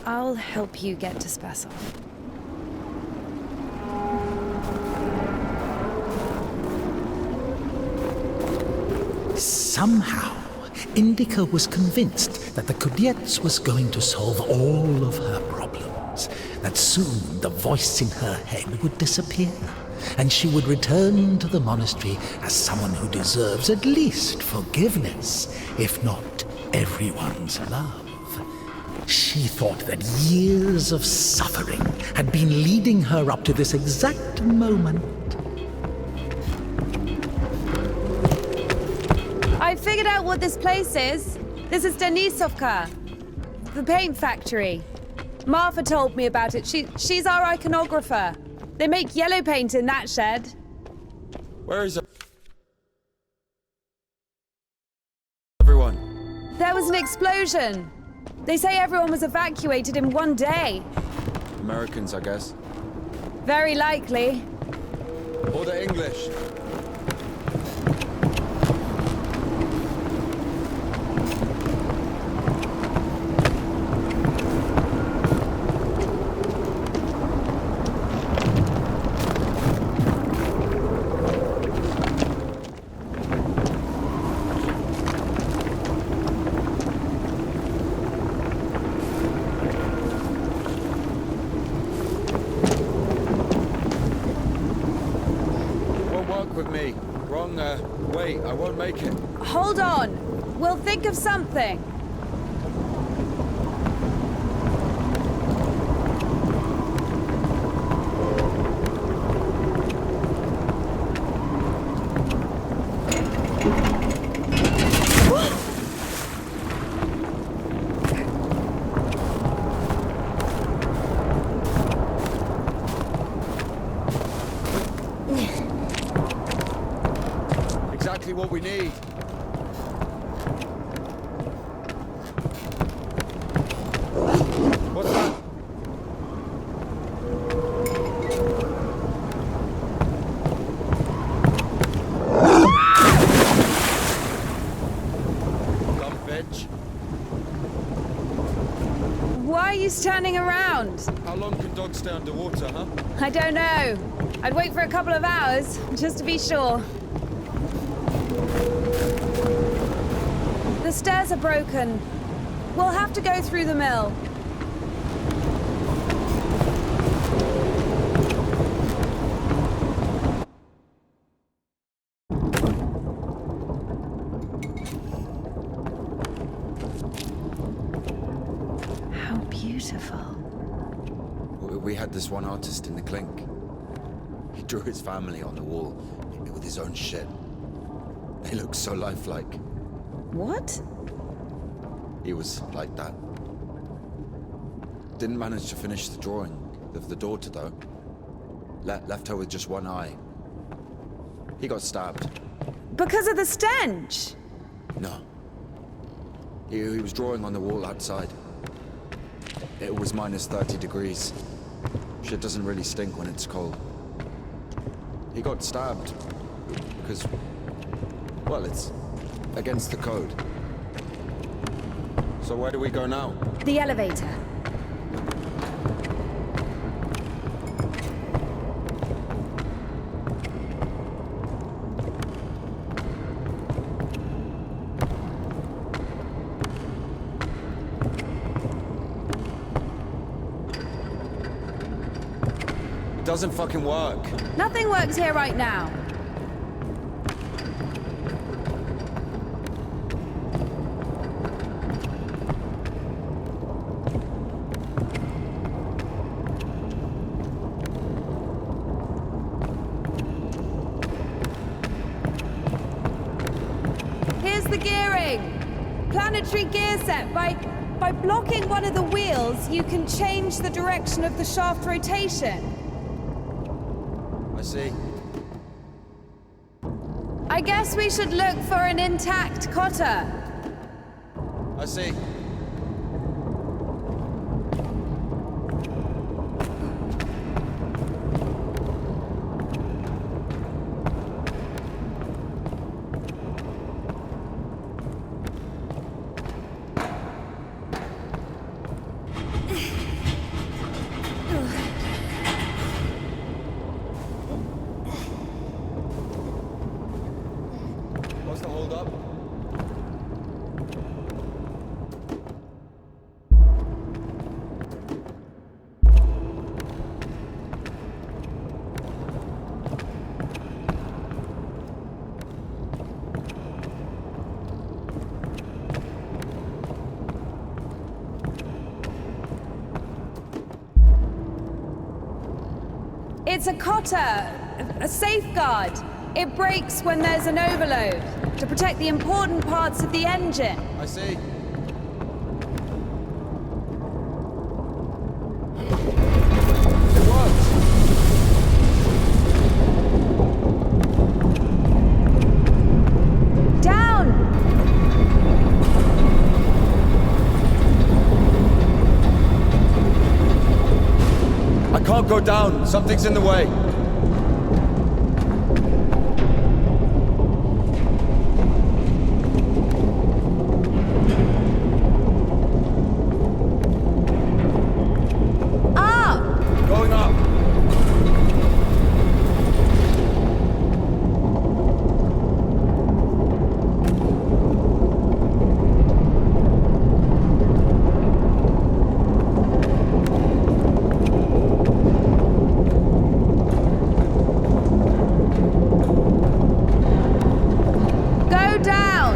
I'll help you get to Spasov. Somehow, Indika was convinced that the Kudets was going to solve all of her problems, that soon the voice in her head would disappear, and she would return to the monastery as someone who deserves at least forgiveness, if not everyone's love. She thought that years of suffering had been leading her up to this exact moment. I figured out what this place is. This is Denisovka, the paint factory. Martha told me about it. She's our iconographer. They make yellow paint in that shed. Where is everyone? There was an explosion. They say everyone was evacuated in one day. Americans, I guess. Very likely. Order English. With me. Wrong, wait, I won't make it. Hold on. We'll think of something. Exactly what we need. What's that? Dumb bitch. Why are you standing around? How long can dogs stay underwater, huh? I don't know. I'd wait for a couple of hours, just to be sure. The stairs are broken. We'll have to go through the mill. How beautiful. We had this one artist in the clink. He drew his family on the wall with his own shit. They look so lifelike. What? He was like that. Didn't manage to finish the drawing of the daughter, though. Left her with just one eye. He got stabbed. Because of the stench? No. He was drawing on the wall outside. It was minus 30 degrees. Shit doesn't really stink when it's cold. He got stabbed because, well, it's against the code. So where do we go now? The elevator. doesn't fucking work. Nothing works here right now. Here's the gearing. Planetary gear set. By blocking one of the wheels, you can change the direction of the shaft rotation. I see. I guess we should look for an intact cotter. I see. What's the hold up? It's a cotter, a safeguard. It breaks when there's an overload, to protect the important parts of the engine. I see. It works. Down! I can't go down. Something's in the way. Up! Going up. Go down!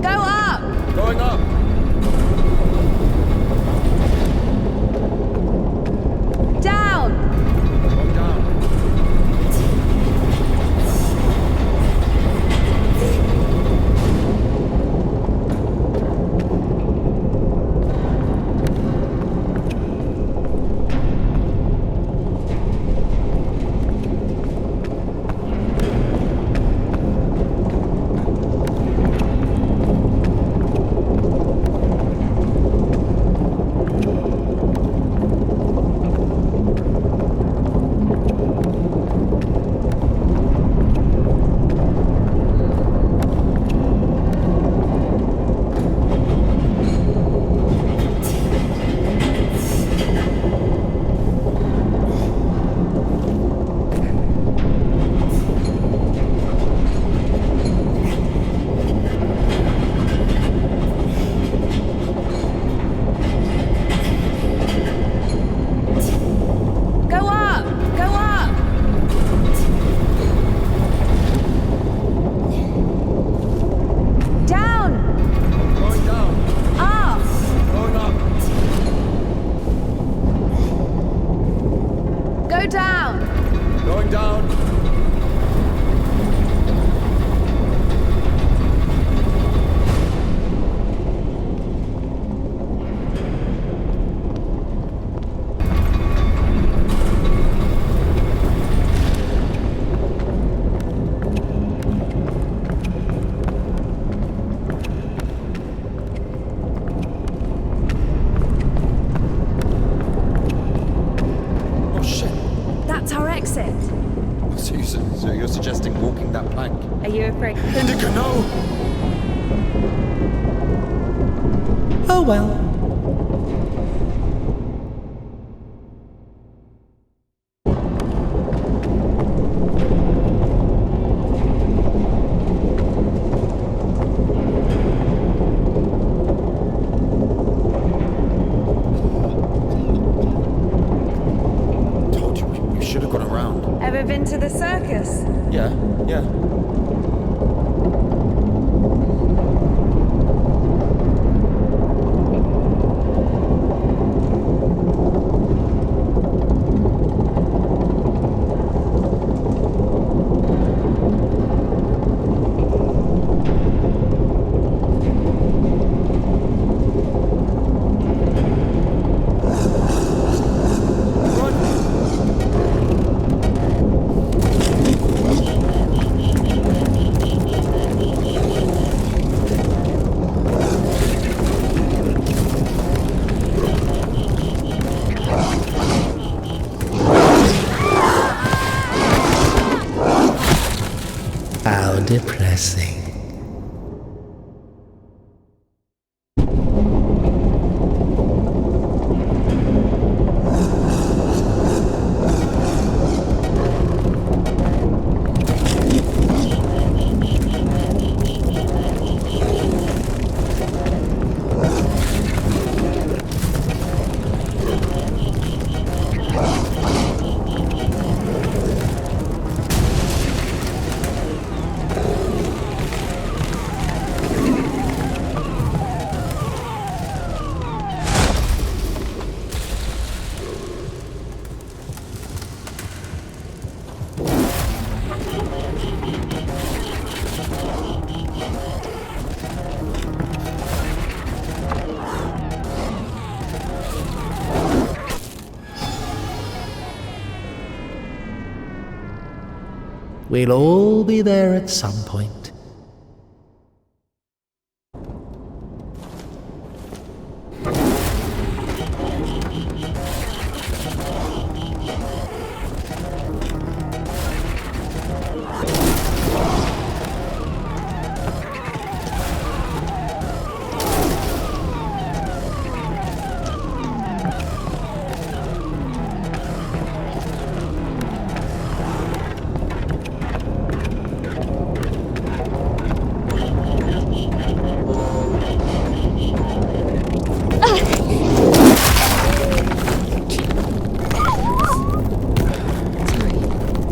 Go up! Going up. Down! Going down. Go up! Go up! Down! Going down. Up! Going up. Go down! Going down. Oh shit. That's our exit. So you're suggesting walking that plank? Are you afraid? Indika, no! Oh well. Ever been to the circus? Yeah, yeah. How depressing. We'll all be there at some point.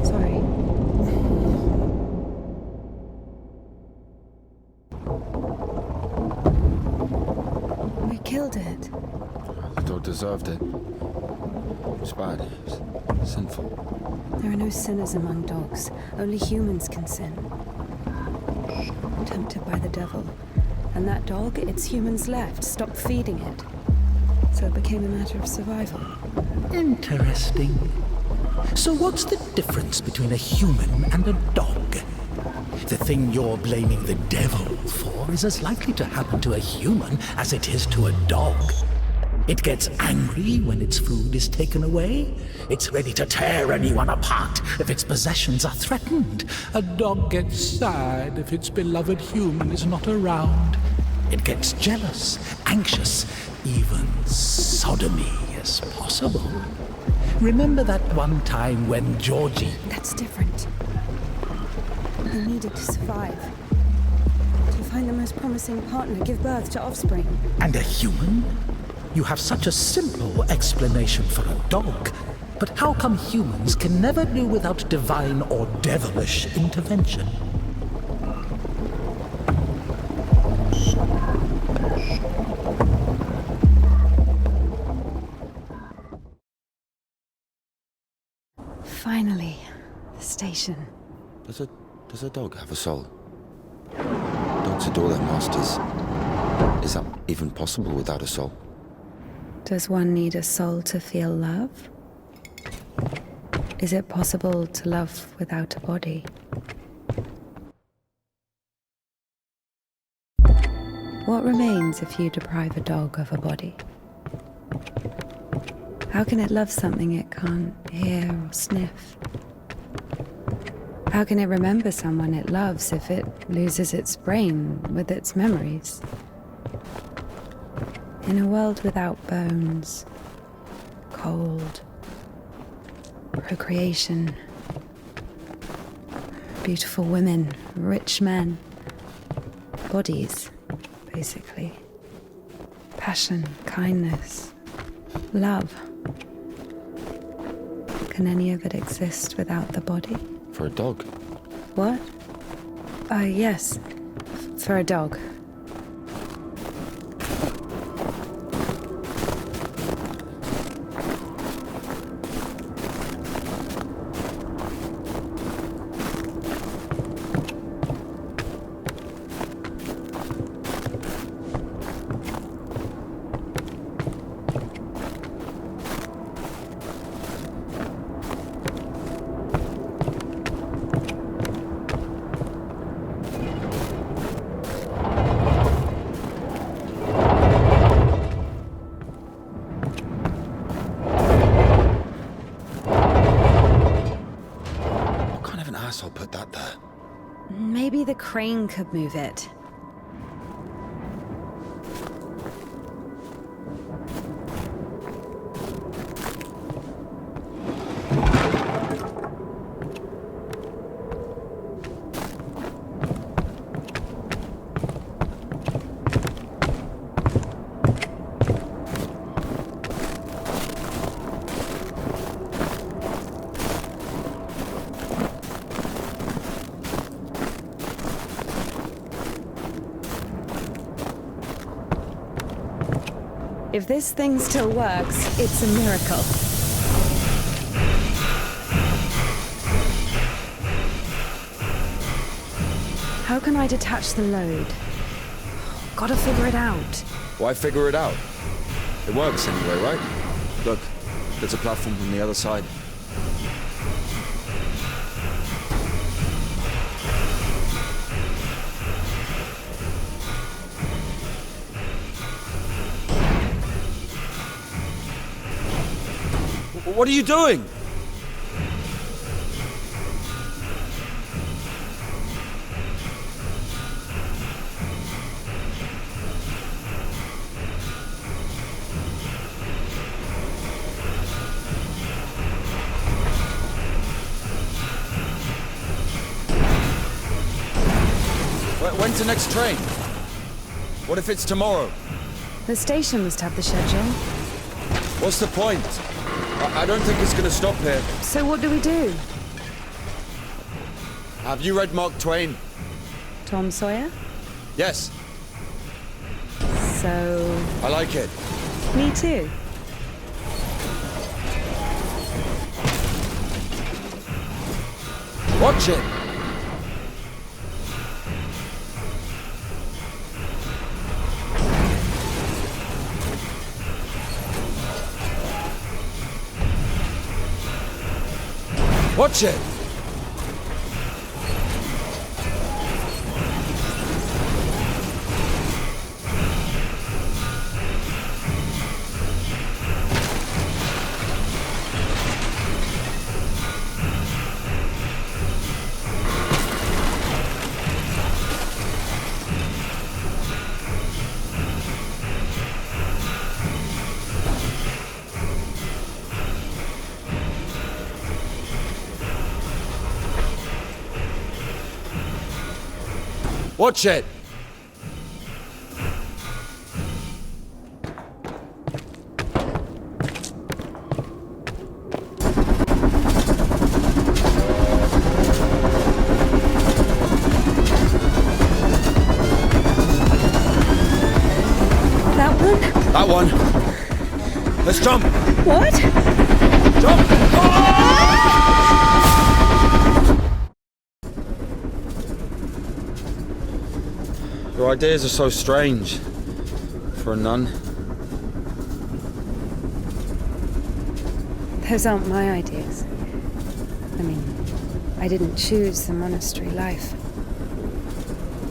Sorry. We killed it. The dog deserved it. It's bad. It's sinful. There are no sinners among dogs. Only humans can sin. Tempted by the devil. And that dog, its humans left, stopped feeding it. So it became a matter of survival. Interesting. So what's the difference between a human and a dog? The thing you're blaming the devil for is as likely to happen to a human as it is to a dog. It gets angry when its food is taken away. It's ready to tear anyone apart if its possessions are threatened. A dog gets sad if its beloved human is not around. It gets jealous, anxious, even sodomy is possible. Remember that one time when Georgie... That's different. They needed to survive. To find the most promising partner, give birth to offspring. And a human? You have such a simple explanation for a dog. But how come humans can never do without divine or devilish intervention? Finally, the station. Does a dog have a soul? Dogs adore their masters. Is that even possible without a soul? Does one need a soul to feel love? Is it possible to love without a body? What remains if you deprive a dog of a body? How can it love something it can't hear or sniff? How can it remember someone it loves if it loses its brain with its memories? In a world without bones, cold, procreation, beautiful women, rich men, bodies, basically, passion, kindness, love. Can any of it exist without the body? For a dog. What? Yes. For a dog. I'll put that there. Maybe the crane could move it. If this thing still works, it's a miracle. How can I detach the load? Gotta figure it out. Why figure it out? It works anyway, right? Look, there's a platform on the other side. What are you doing? When's the next train? What if it's tomorrow? The station must have the schedule. What's the point? I don't think it's gonna stop here. So what do we do? Have you read Mark Twain? Tom Sawyer? Yes. So... I like it. Me too. Watch it! Watch it! Watch it! That one? That one. Let's jump! What? Jump! Your ideas are so strange for a nun. Those aren't my ideas. I mean, I didn't choose the monastery life.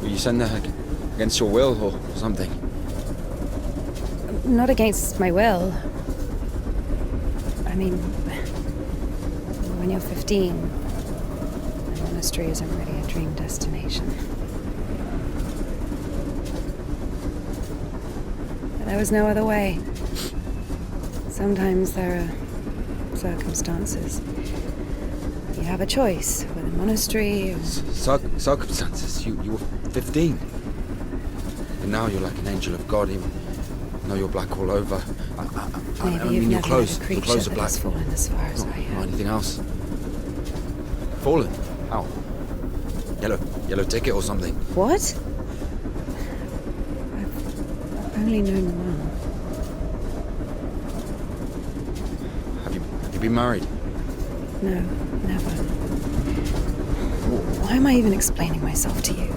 Were you sent there against your will or something? Not against my will. I mean, when you're 15, the monastery isn't really a dream destination. But there was no other way. Sometimes there are circumstances. You have a choice with a monastery or... Circumstances? You were 15. And now you're like an angel of God. I know you're black all over. I Maybe mean, you've your never clothes. met a Your creature clothes are that black. has fallen as far as I Not have. anything else. Fallen? How? Yellow ticket or something? What? I've only known one. Have you been married? No, never. Why am I even explaining myself to you?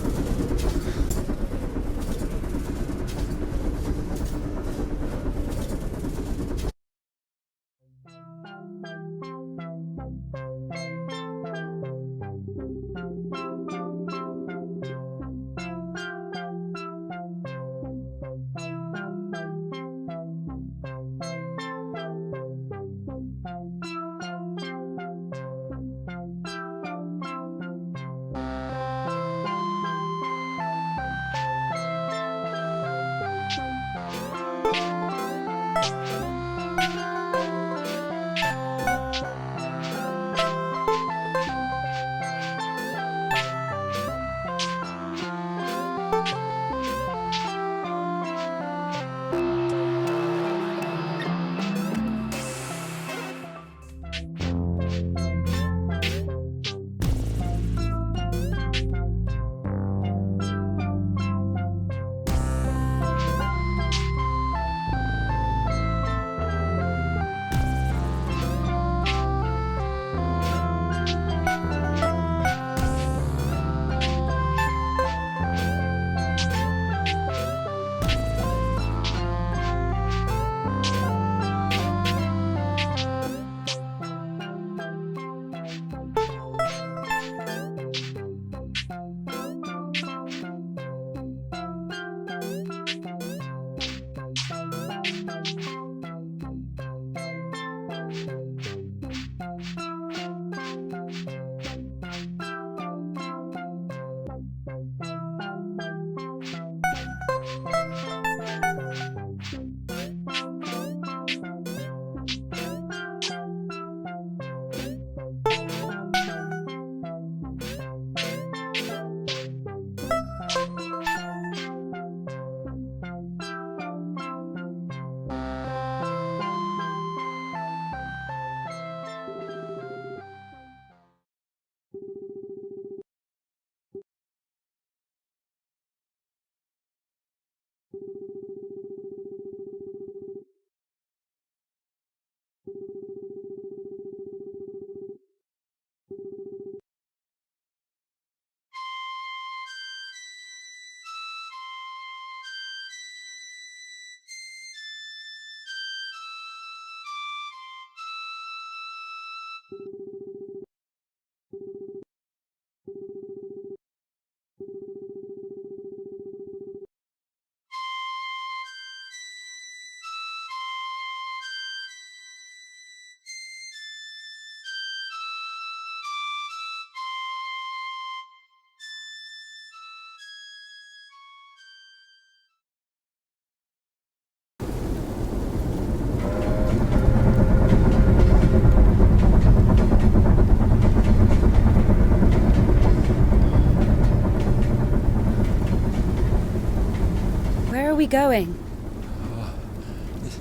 Where are we going?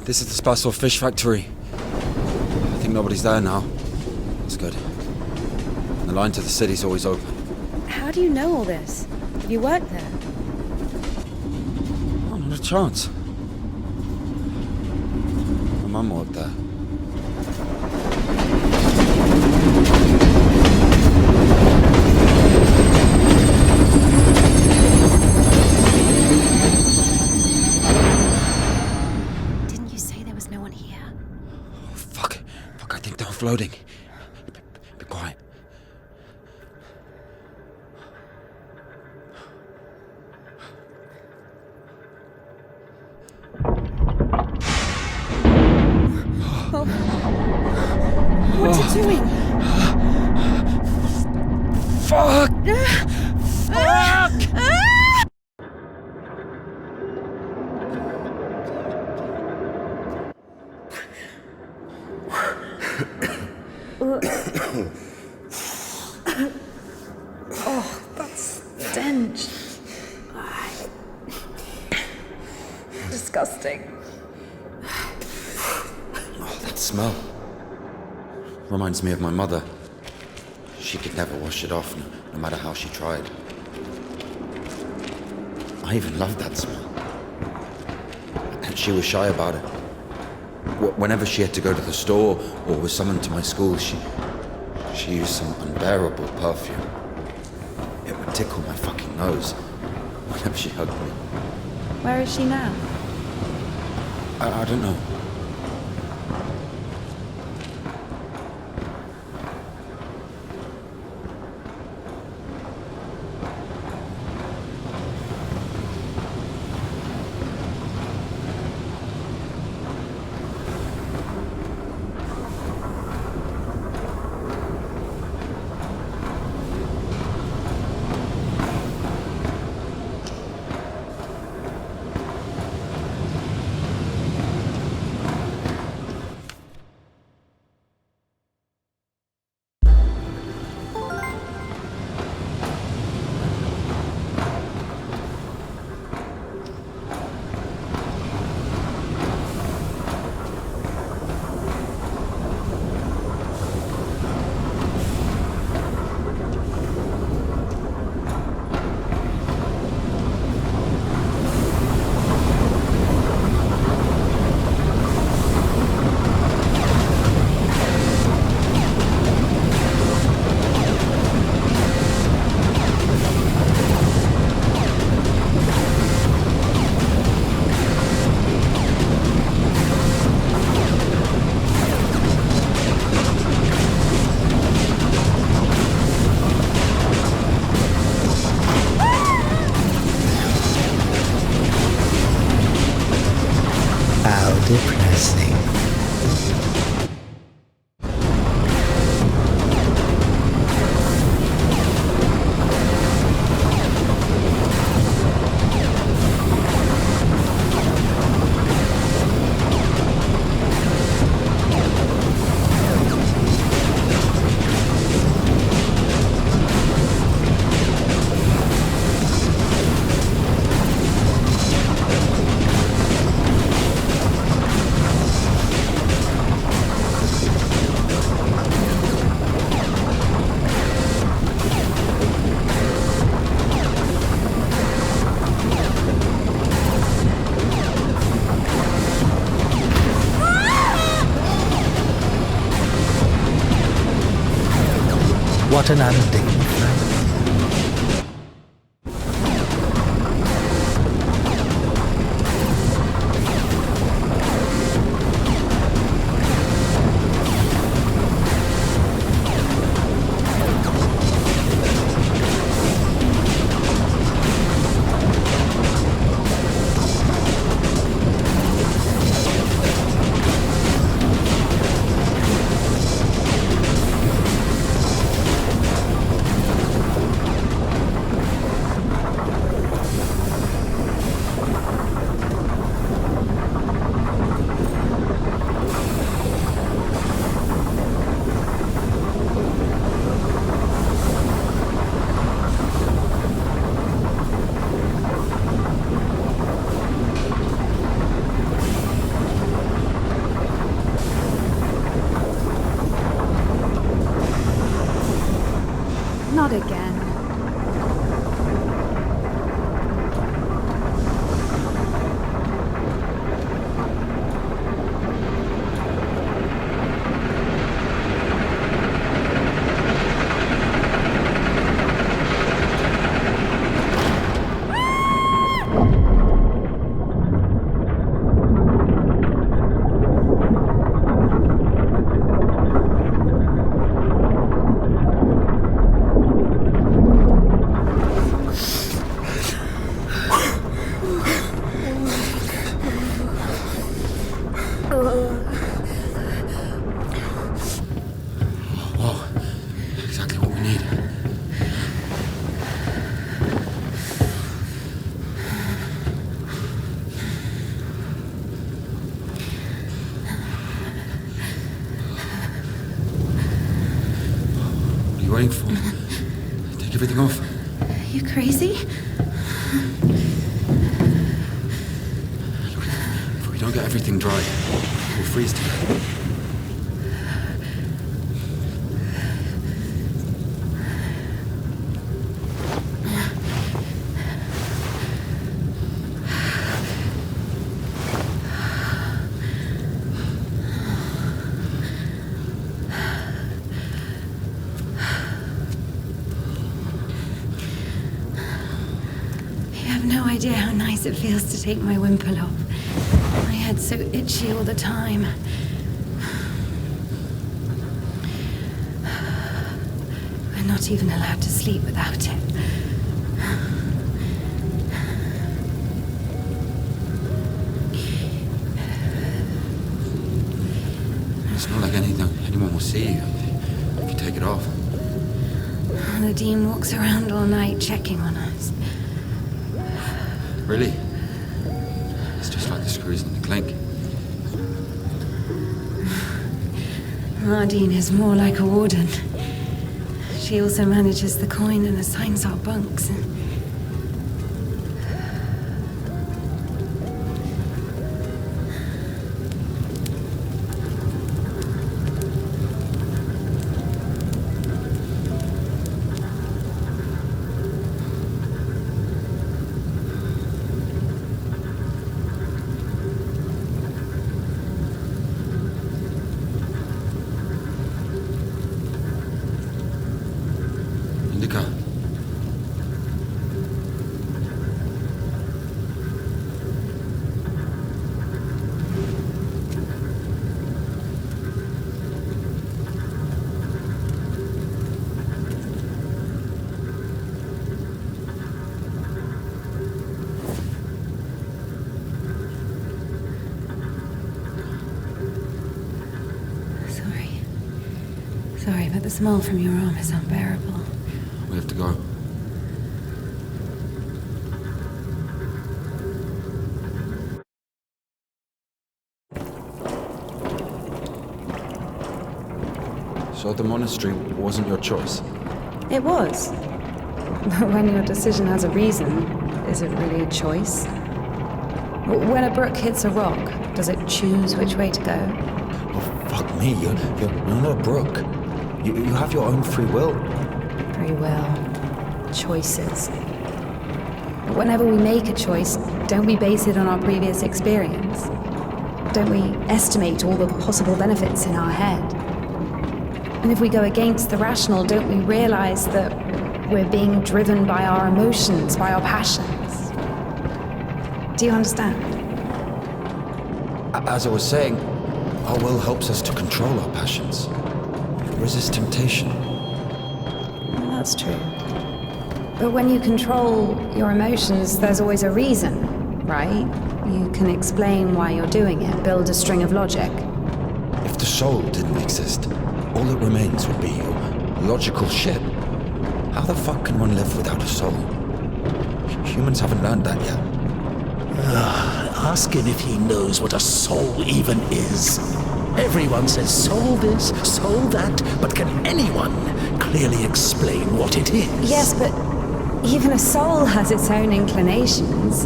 This is the Spasov fish factory. I think nobody's there now. That's good. The line to the city's always open. How do you know all this? Have you worked there? Oh, not a chance. My mum worked there. Didn't you say there was no one here? Oh, fuck, I think they're floating. Be quiet. What's it doing? Fuck! Oh, that stench. Disgusting. smell. Reminds me of my mother. She could never wash it off, no matter how she tried. I even loved that smell. And she was shy about it. Whenever she had to go to the store or was summoned to my school, she used some unbearable perfume. It would tickle my fucking nose whenever she hugged me. Where is she now? I don't know. Depressing. What an undignified. Not again. Waiting for? Take everything off. You crazy? Look, if we don't get everything dry, we'll freeze to death. have no idea how nice it feels to take my wimple off. My head's so itchy all the time. We're not even allowed to sleep without it. It's not like anyone will see you if you take it off. The Dean walks around all night checking on us. Really? It's just like the screws in the clink. Mardine is more like a warden. She also manages the coin and assigns our bunks. Indika. Sorry, but the smell from your arm is unbearable. We have to go. So the monastery wasn't your choice? It was. But when your decision has a reason, is it really a choice? When a brook hits a rock, does it choose which way to go? Oh, fuck me. You're not a brook. You have your own free will. Free will. Choices. But whenever we make a choice, don't we base it on our previous experience? Don't we estimate all the possible benefits in our head? And if we go against the rational, don't we realize that we're being driven by our emotions, by our passions? Do you understand? As I was saying, our will helps us to control our passions. Resist temptation. Well, that's true. But when you control your emotions, there's always a reason, right? You can explain why you're doing it, build a string of logic. If the soul didn't exist, all that remains would be your logical shit. How the fuck can one live without a soul? Humans haven't learned that yet. Ask him if he knows what a soul even is. Everyone says soul this, soul that, but can anyone clearly explain what it is? Yes, but even a soul has its own inclinations.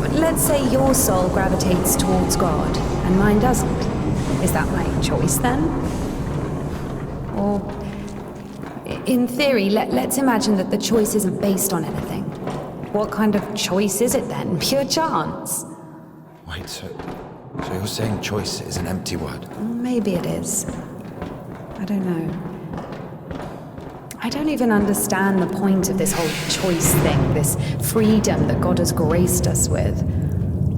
But let's say your soul gravitates towards God, and mine doesn't. Is that my choice then? Or, in theory, let's imagine that the choice isn't based on anything. What kind of choice is it then? Pure chance? Wait, so you're saying choice is an empty word? Maybe it is. I don't know. I don't even understand the point of this whole choice thing, this freedom that God has graced us with.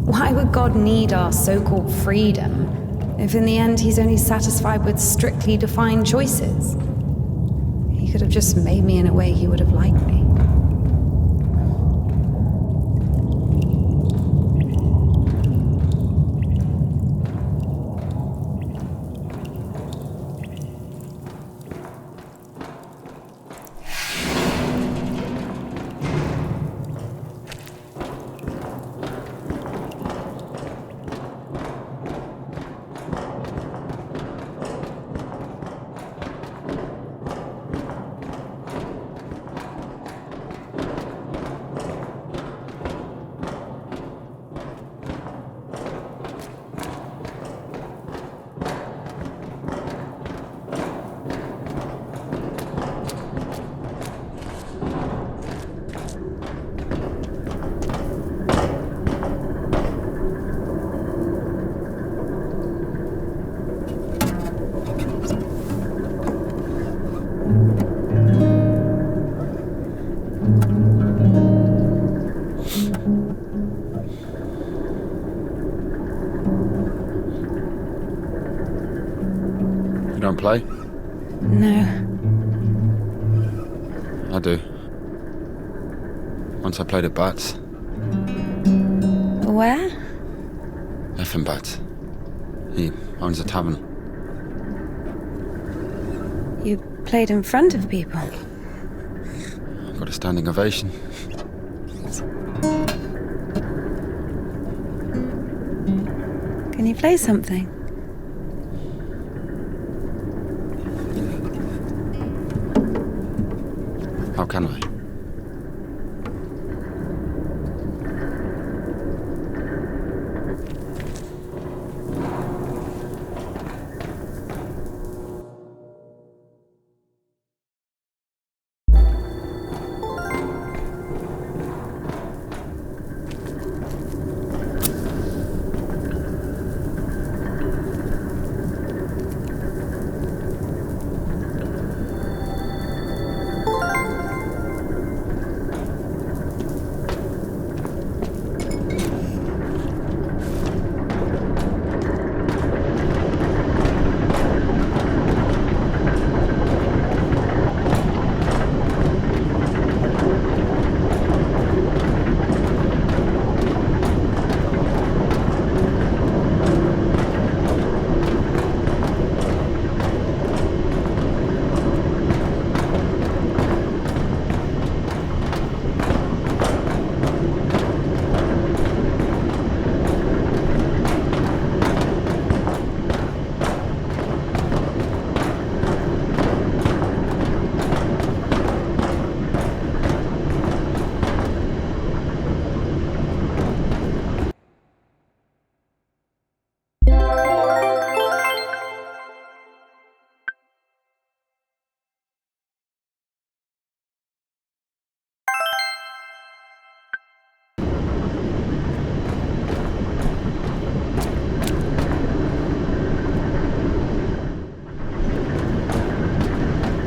Why would God need our so-called freedom if in the end he's only satisfied with strictly defined choices? He could have just made me in a way he would have liked me. play? No. I do. Once I played at Bats. Where? Effin Bats. He owns a tavern. You played in front of people. Got a standing ovation. Can you play something? How can I?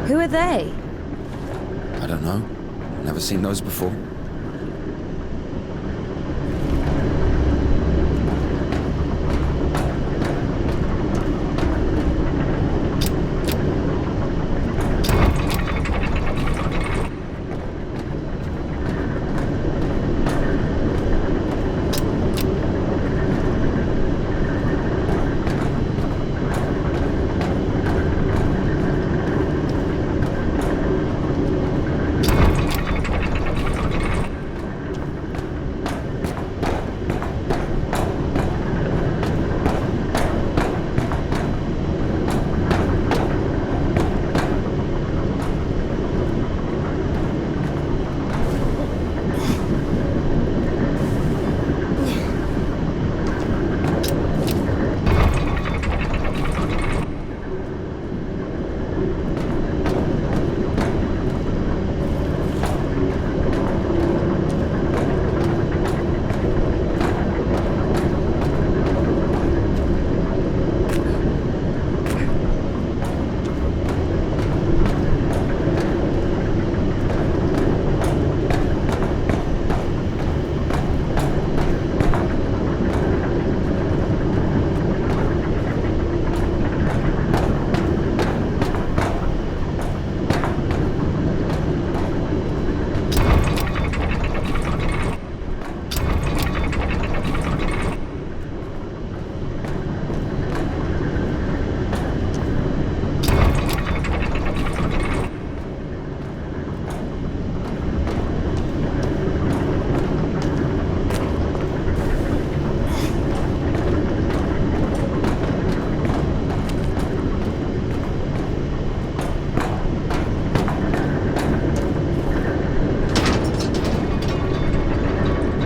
Who are they? I don't know. Never seen those before.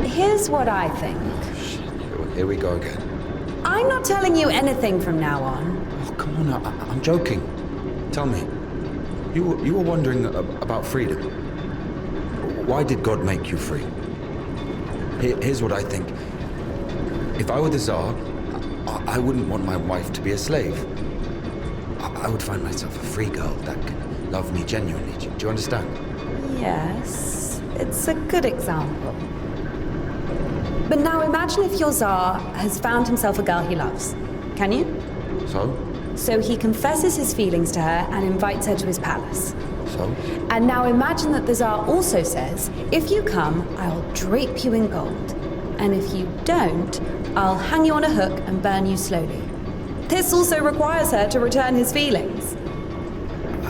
Here's what I think. Here we go again. I'm not telling you anything from now on. Oh, come on, I'm joking. Tell me, you were wondering about freedom. Why did God make you free? Here's what I think. If I were the Tsar, I wouldn't want my wife to be a slave. I would find myself a free girl that could love me genuinely. Do you understand? Yes, it's a good example. But now imagine if your Tsar has found himself a girl he loves. Can you? So? So he confesses his feelings to her and invites her to his palace. So? And now imagine that the Tsar also says, if you come, I'll drape you in gold. And if you don't, I'll hang you on a hook and burn you slowly. This also requires her to return his feelings.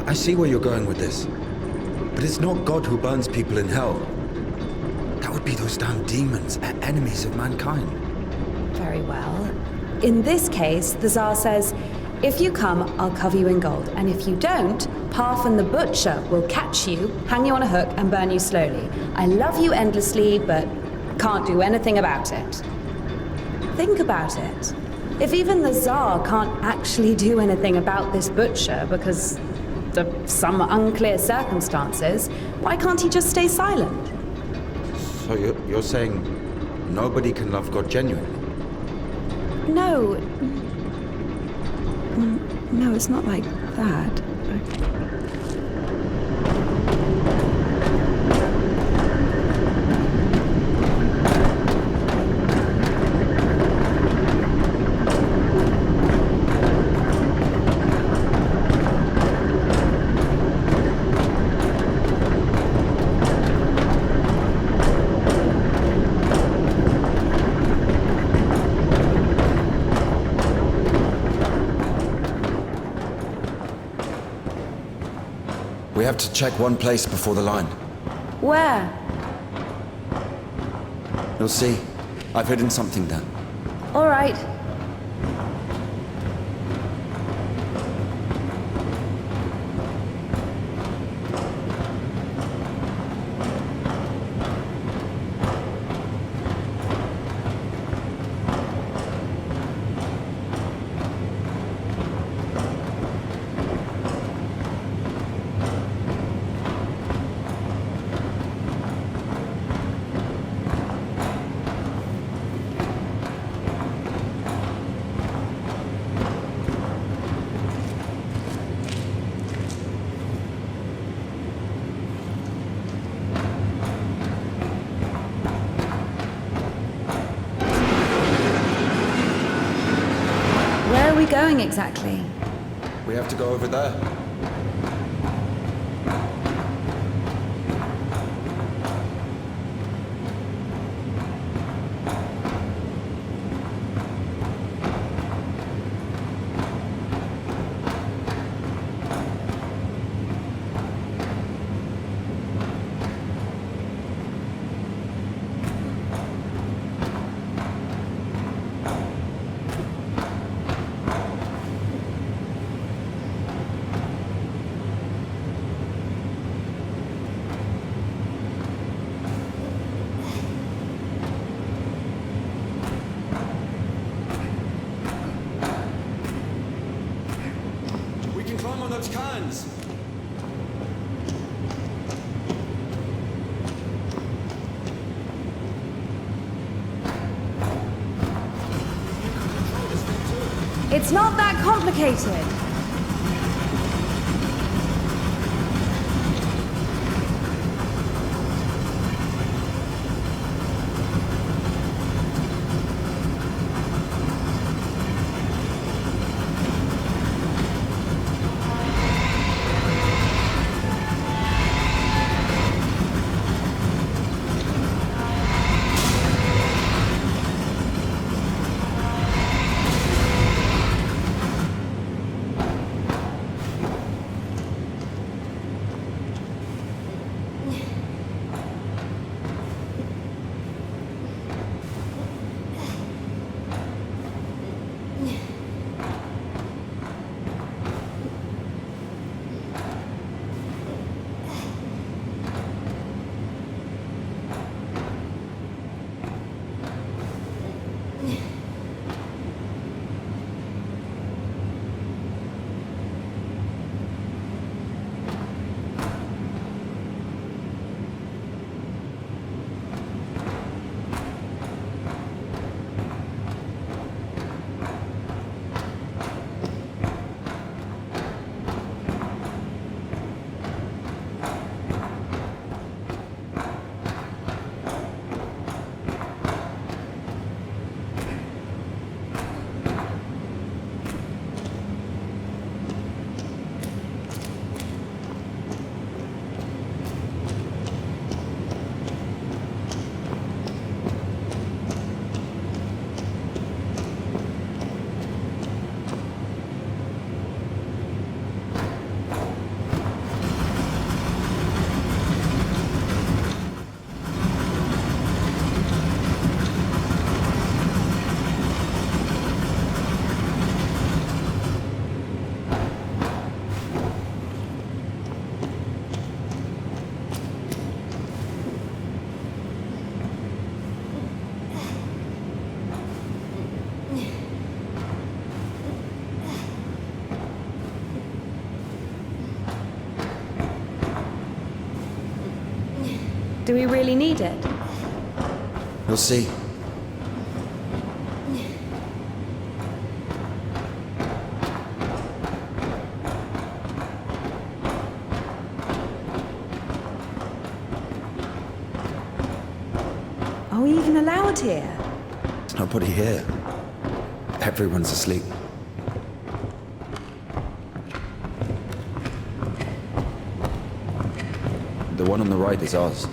I see where you're going with this. But it's not God who burns people in hell. That would be those damn demons, enemies of mankind. Very well. In this case, the Tsar says, if you come, I'll cover you in gold. And if you don't, Parfin the butcher will catch you, hang you on a hook, and burn you slowly. I love you endlessly, but can't do anything about it. Think about it. If even the Tsar can't actually do anything about this butcher because of some unclear circumstances, why can't he just stay silent? So you're saying nobody can love God genuinely? No. No, it's not like that. We have to check one place before the line. Where? You'll see. I've hidden something there. All right. Where are we going exactly? We have to go over there. We can climb on those cans. It's not that complicated. Do we really need it? You'll see. Are we even allowed here? There's nobody here. Everyone's asleep. The one on the right is ours.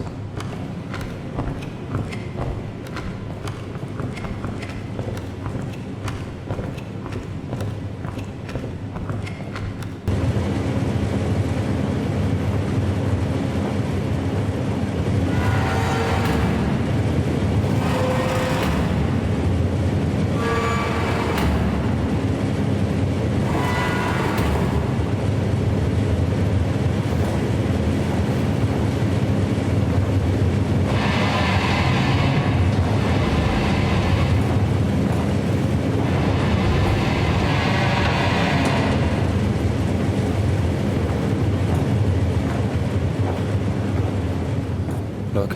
Look.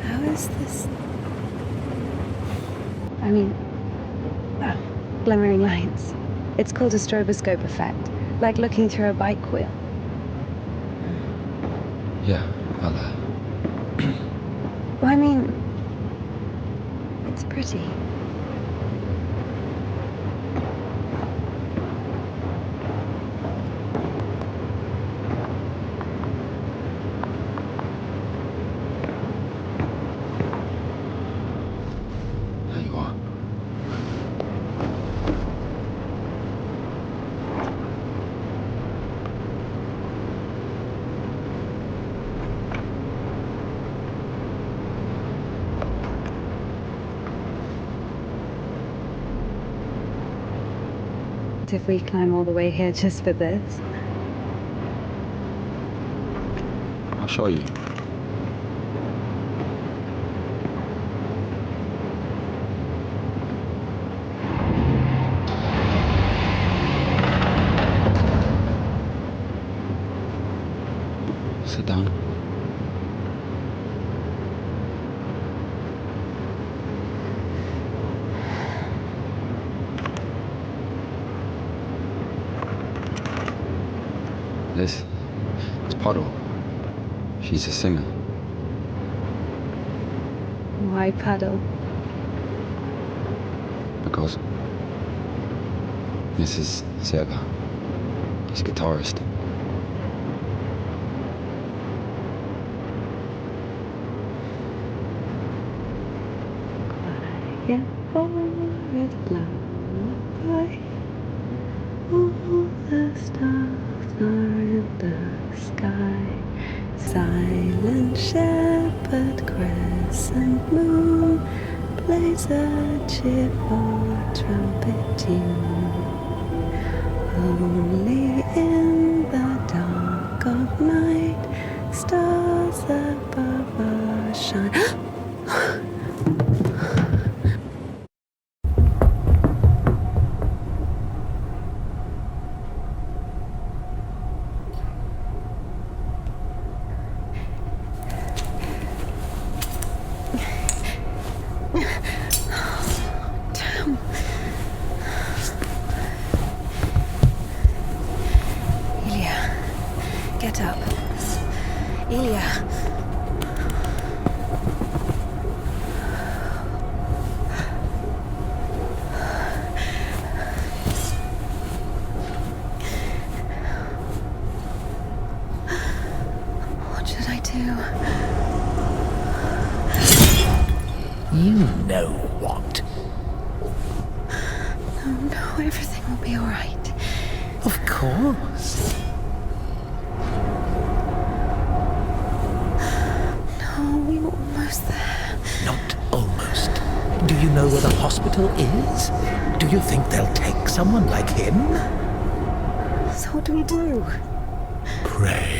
How is this? I mean, glimmering lights. It's called a stroboscope effect, like looking through a bike wheel. Yeah, Well, I mean, it's pretty. There you are. If we climb all the way here just for this? I'll show you. Sit down. This is Puddle. She's a singer. Why Puddle? Because this is Serga. He's a guitarist. Yeah, forward lullaby. All the stars are in the sky. Silent shepherd, crescent moon plays a cheerful trumpet tune. Only in the dark of night, stars above us shine. Get up. Ilya. What should I do? You know what? No, everything will be all right. Of course. We were almost there. Not almost. Do you know where the hospital is? Do you think they'll take someone like him? So what do we do? Pray?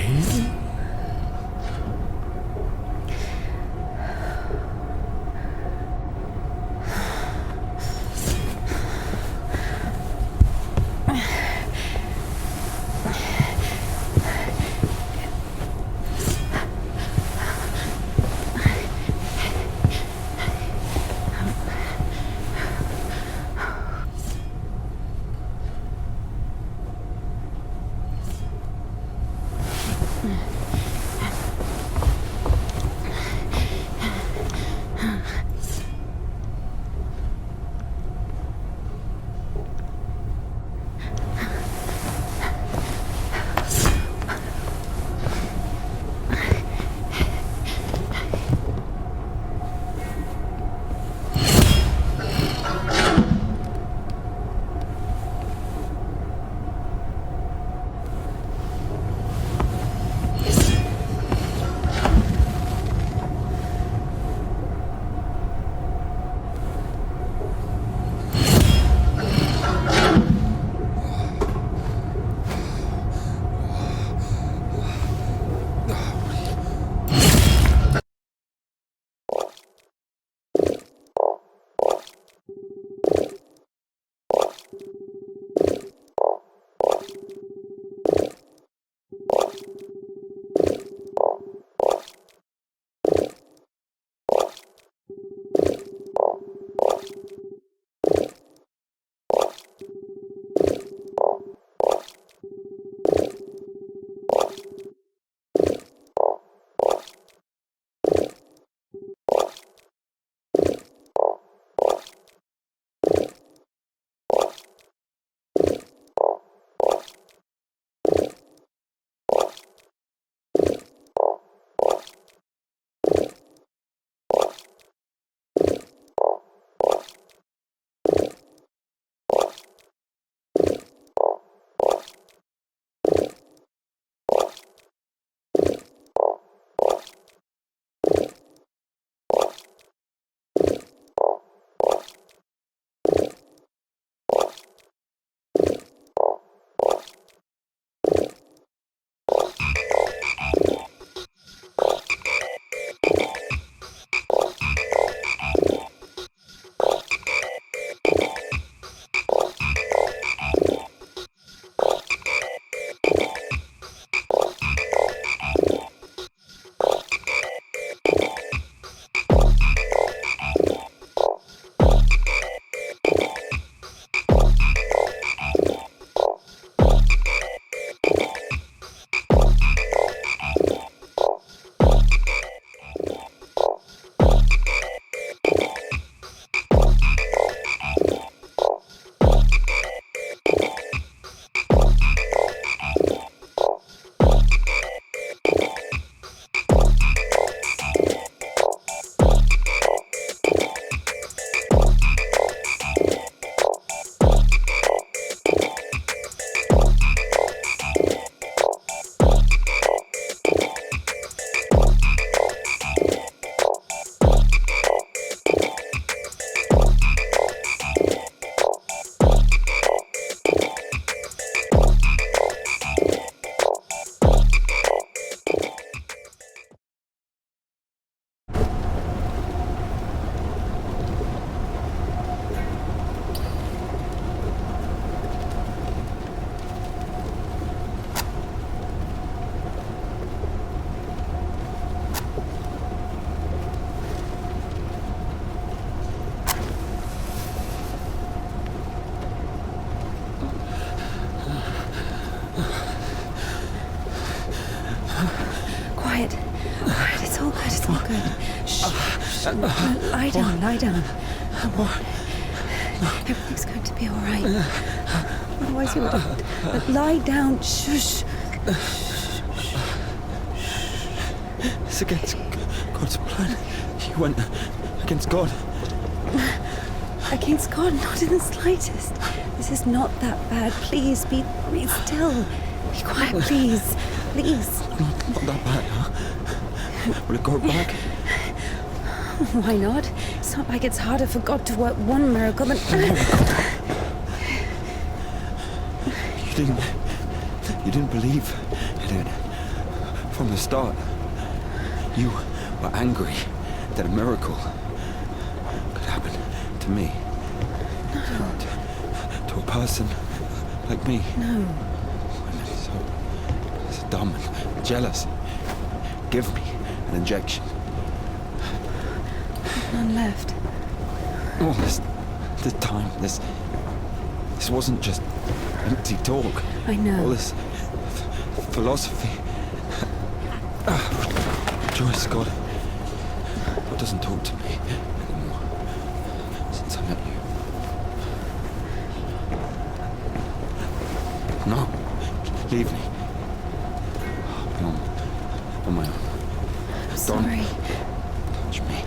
Lie down, lie down. Come on. Everything's going to be all right. Otherwise you would have... Lie down. Shush. It's against God's plan. You went against God. Against God? Not in the slightest. This is not that bad. Please, be still. Be quiet, please. Please. Not that bad, huh? Will it go back? Why not? It's not like it's harder for God to work one miracle than... You didn't believe in it from the start. You were angry that a miracle could happen to me. No. To a person like me. No. Women so dumb and jealous. Give me an injection. None left. All this time, this wasn't just empty talk. I know. All this philosophy Joyce, God doesn't talk to me anymore since I met you. No, leave me. On my own. I'm sorry. Don't touch me.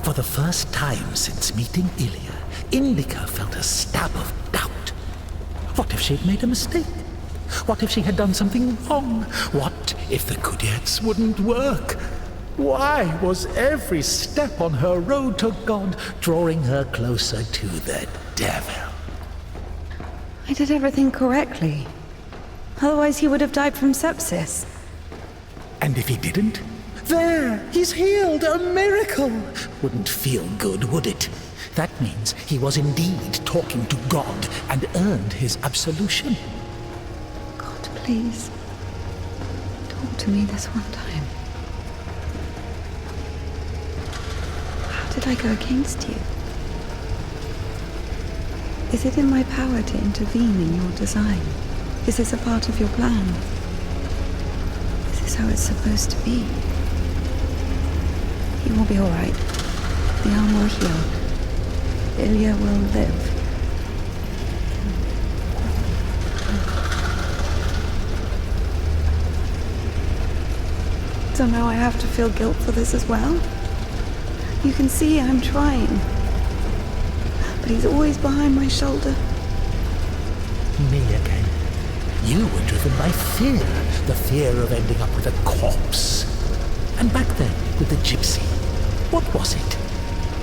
For the first time since meeting Ilya, Indika felt a stab of doubt. What if she'd made a mistake? What if she had done something wrong? What if the Kudyats wouldn't work? Why was every step on her road to God drawing her closer to the devil? I did everything correctly. Otherwise, he would have died from sepsis. And if he didn't? There! He's healed! A miracle! Wouldn't feel good, would it? That means he was indeed talking to God and earned his absolution. God, please. Talk to me this one time. How did I go against you? Is it in my power to intervene in your design? Is this a part of your plan? Is this how it's supposed to be? You will be all right. The arm will heal. Ilya will live. So now I have to feel guilt for this as well? You can see I'm trying. But he's always behind my shoulder. Me again. You were driven by fear. The fear of ending up with a corpse. And back then, with the gypsy. What was it?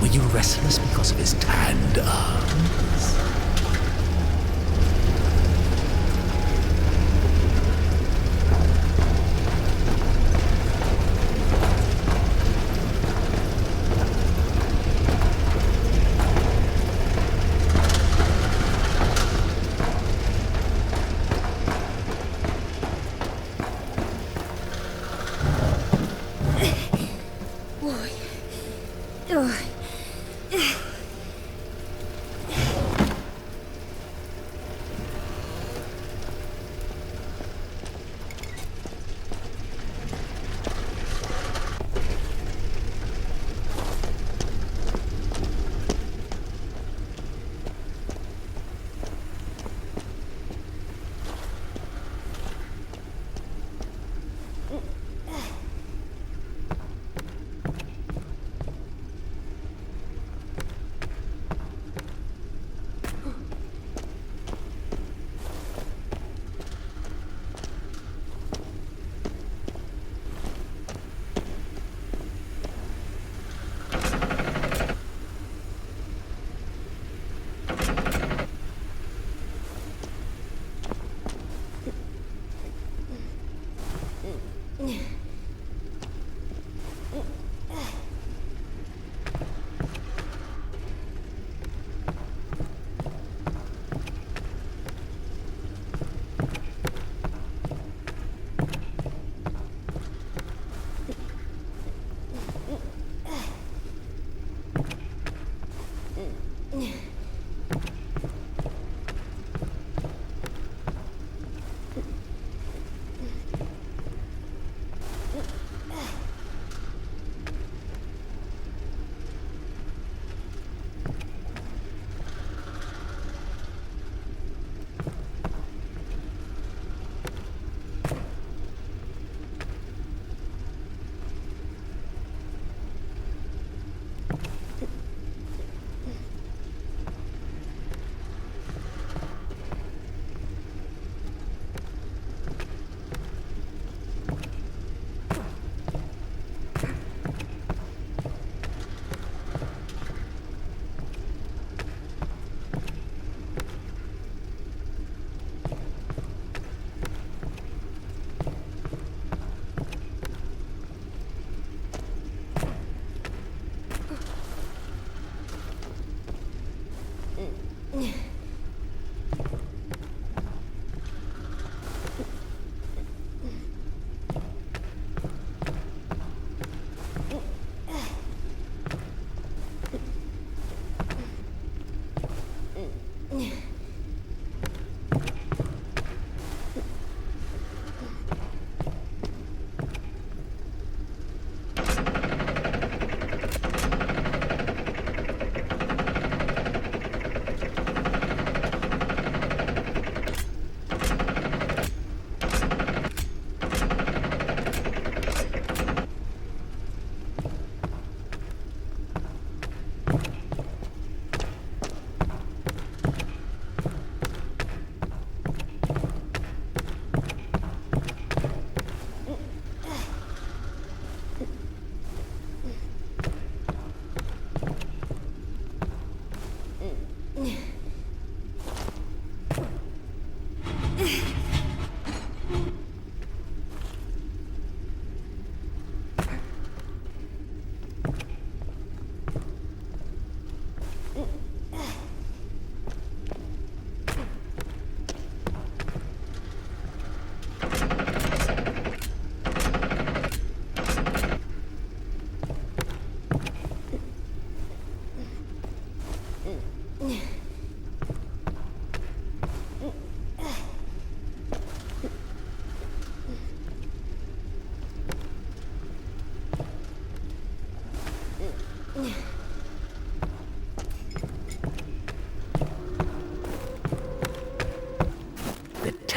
Were you restless because of his tanned arms?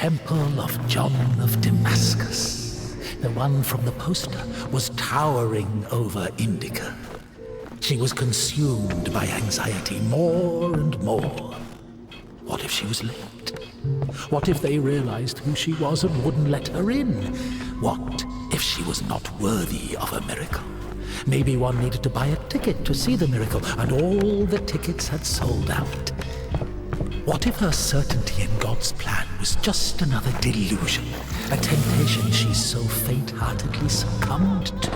temple of John of Damascus. The one from the poster was towering over Indika. She was consumed by anxiety more and more. What if she was late? What if they realized who she was and wouldn't let her in? What if she was not worthy of a miracle? Maybe one needed to buy a ticket to see the miracle, and all the tickets had sold out. What if her certainty in God's plan was just another delusion, a temptation she so faint-heartedly succumbed to?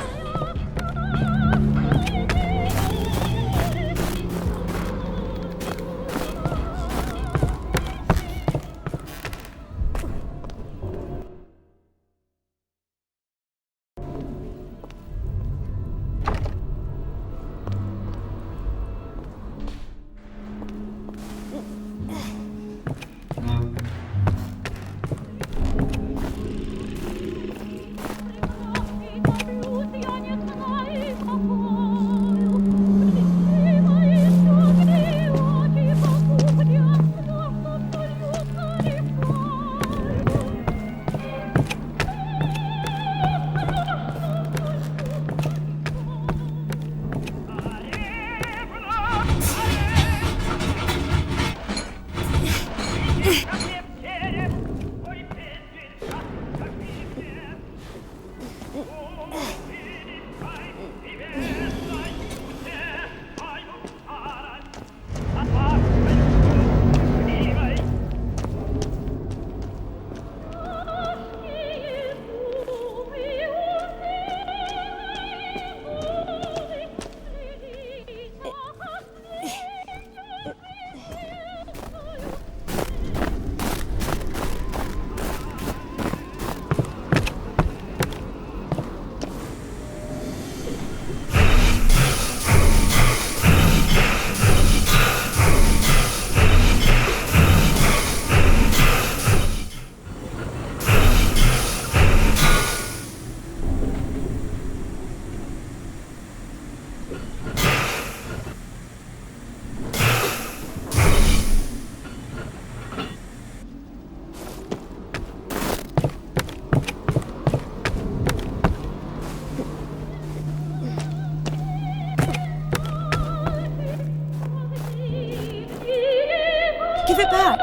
Give it back.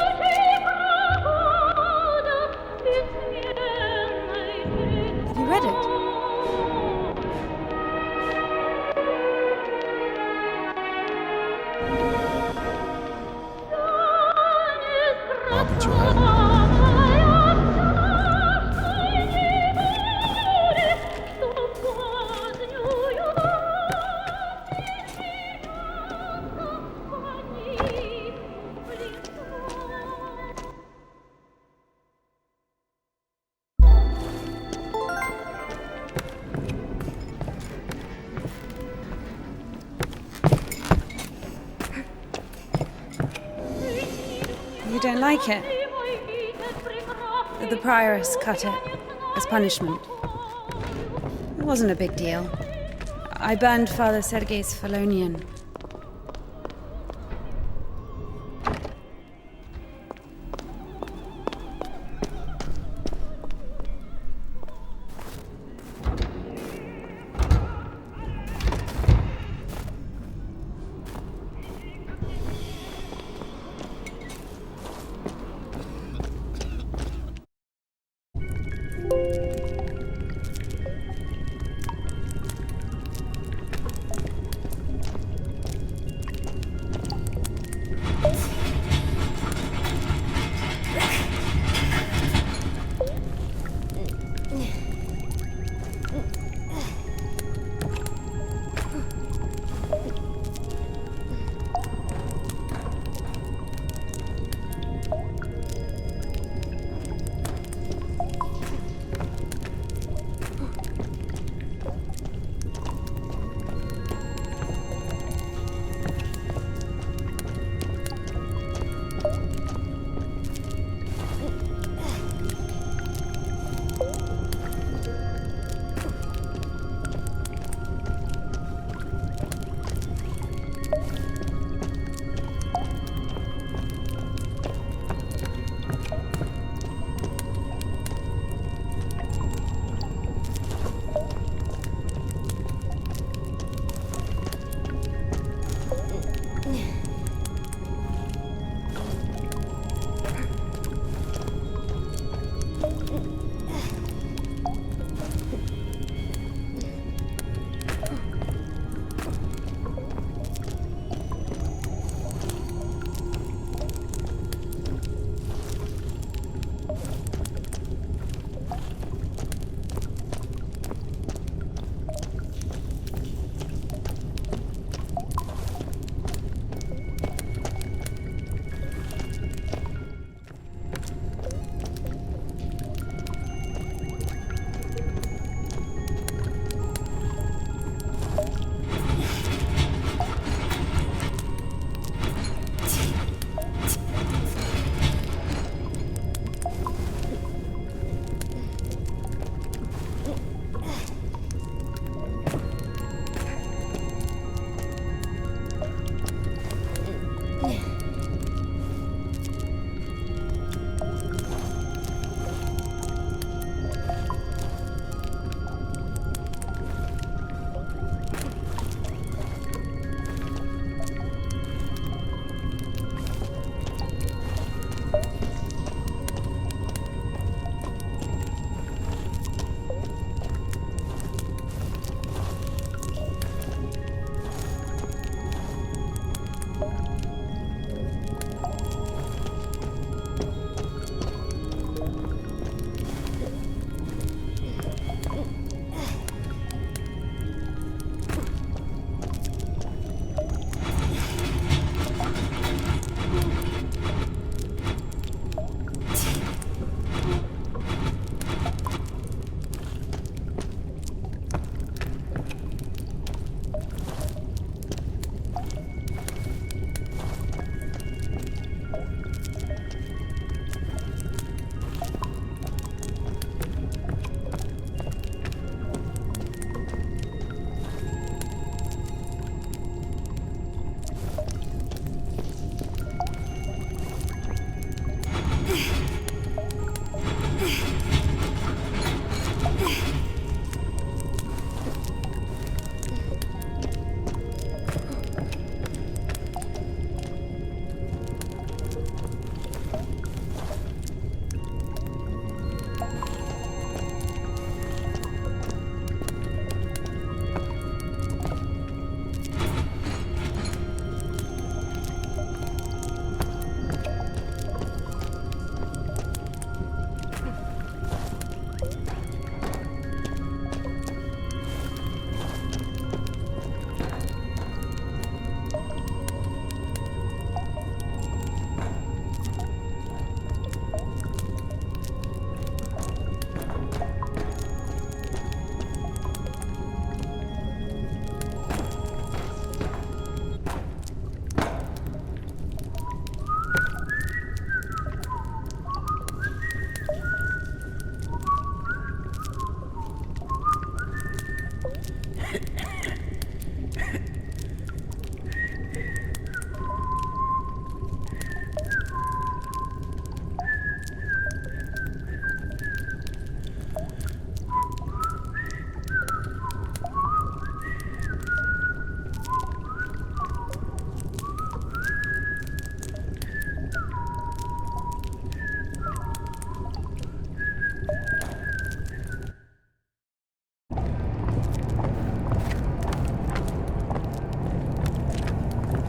Have you read it? What happened to your hand? You don't like it? The prioress cut it as punishment. It wasn't a big deal. I burned Father Sergei's Felonian.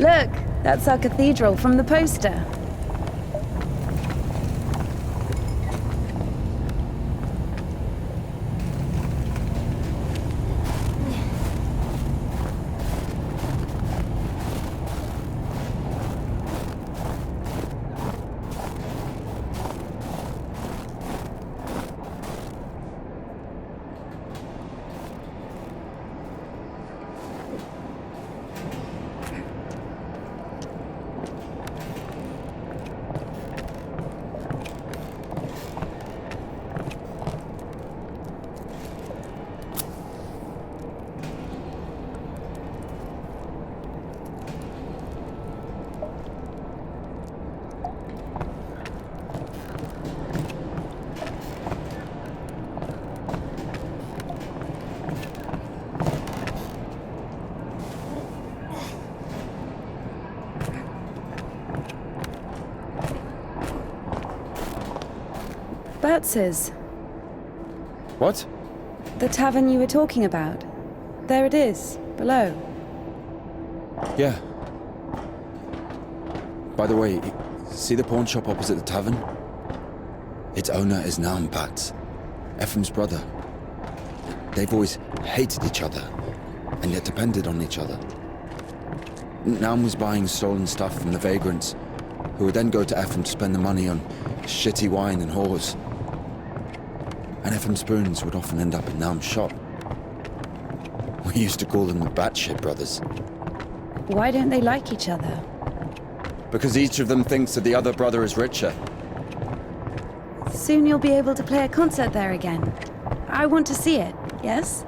Look, that's our cathedral from the poster. Bertz's. What? The tavern you were talking about. There it is, below. Yeah. By the way, see the pawn shop opposite the tavern? Its owner is Naum Patz, Ephraim's brother. They've always hated each other, and yet depended on each other. Naum was buying stolen stuff from the vagrants, who would then go to Ephraim to spend the money on shitty wine and whores. And Ephraim's spoons would often end up in Naum's shop. We used to call them the batshit brothers. Why don't they like each other? Because each of them thinks that the other brother is richer. Soon you'll be able to play a concert there again. I want to see it, yes?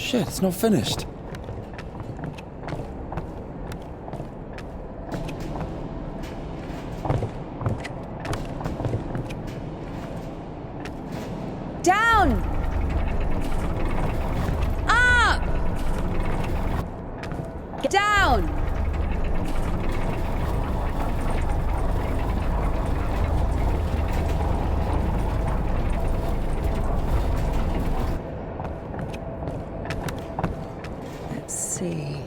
Shit, it's not finished. Down! Up! Get down! Let's see.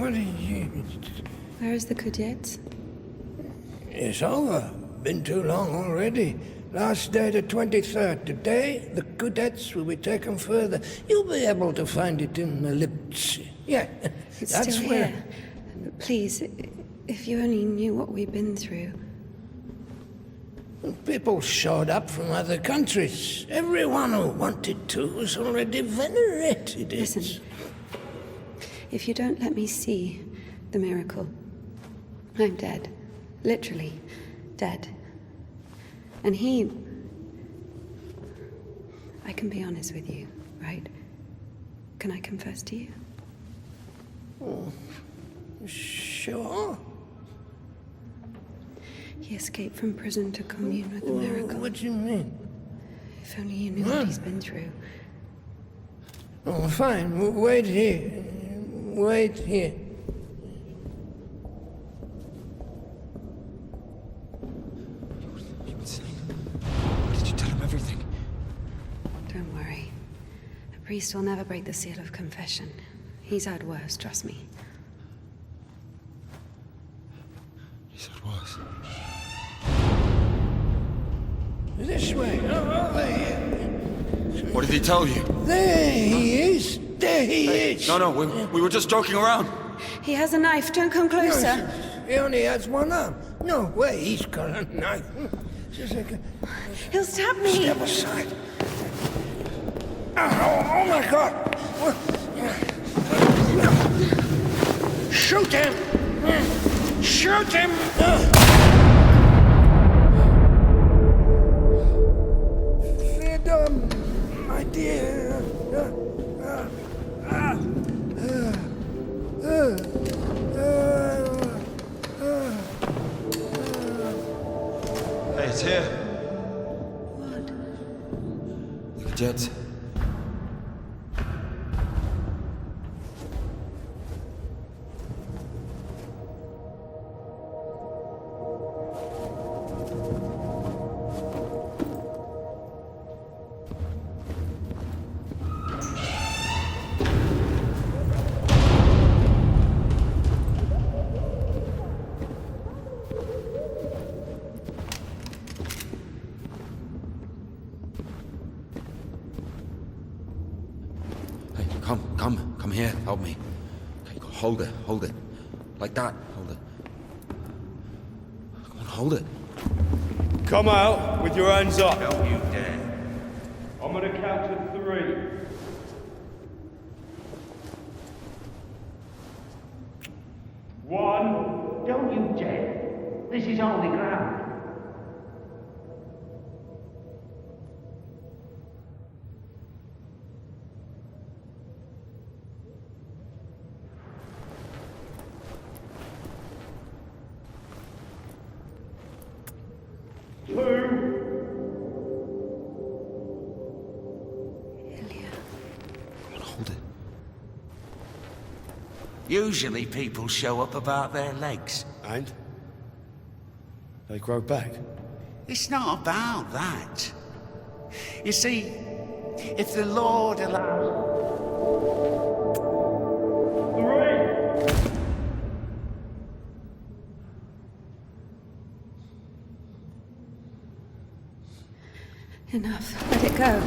What are you... Where is the Cadets? It's over. Been too long already. Last day the 23rd. Today, the Cadets will be taken further. You'll be able to find it in the Lips. Yeah, It's that's still where... here. Please, if you only knew what we've been through. People showed up from other countries. Everyone who wanted to was already venerated it. Listen, if you don't let me see the miracle, I'm dead. Literally dead. And I can be honest with you, right? Can I confess to you? Oh, sure. He escaped from prison to commune with the miracle. What do you mean? If only you knew what he's been through. Oh, fine. Wait here. Wait here. Did you tell him everything? Don't worry. A priest will never break the seal of confession. He's had worse, trust me. He's had worse. This way. Over here. What did he tell you? There he is. There he is. No, we were just joking around. He has a knife. Don't come closer. He only has one arm. No way, he's got a knife. Just like a... He'll stab me. Step aside. Oh my God! Shoot him! Shoot him! Freedom, my dear. Hey, it's here. What? The Jets. Come here, help me. Okay, hold it. Like that, hold it. Come on, hold it. Come out with your hands up. Don't you dare. I'm gonna count to 3. One. Don't you dare. This is holy ground. Usually people show up about their legs. And? They grow back. It's not about that. You see, if the Lord allows... 3. Enough. Let it go.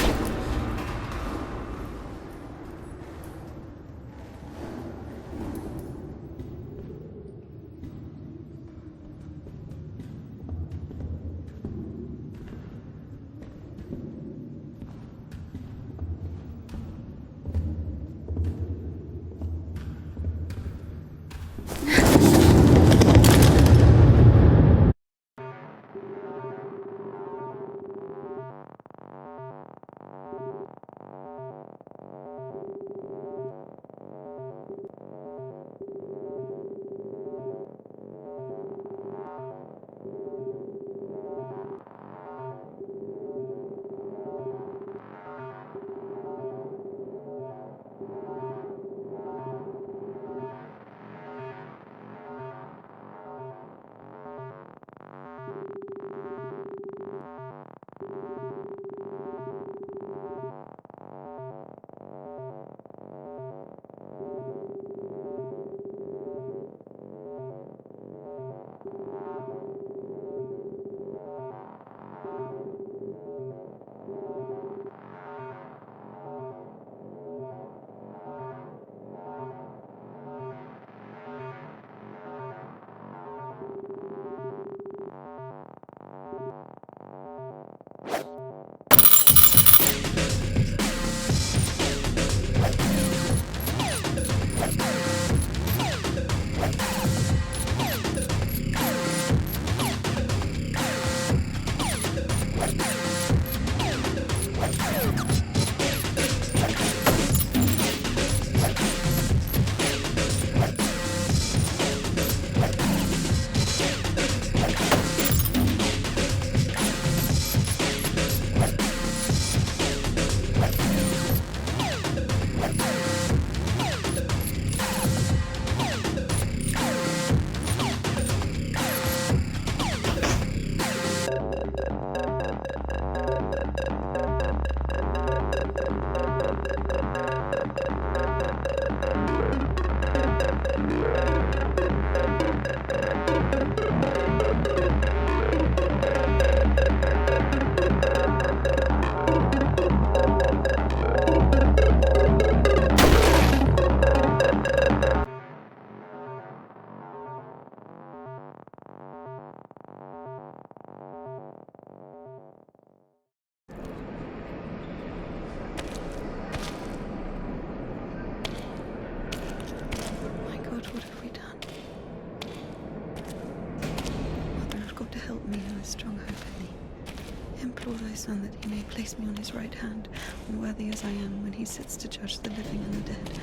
place me on his right hand, unworthy as I am, when he sits to judge the living and the dead.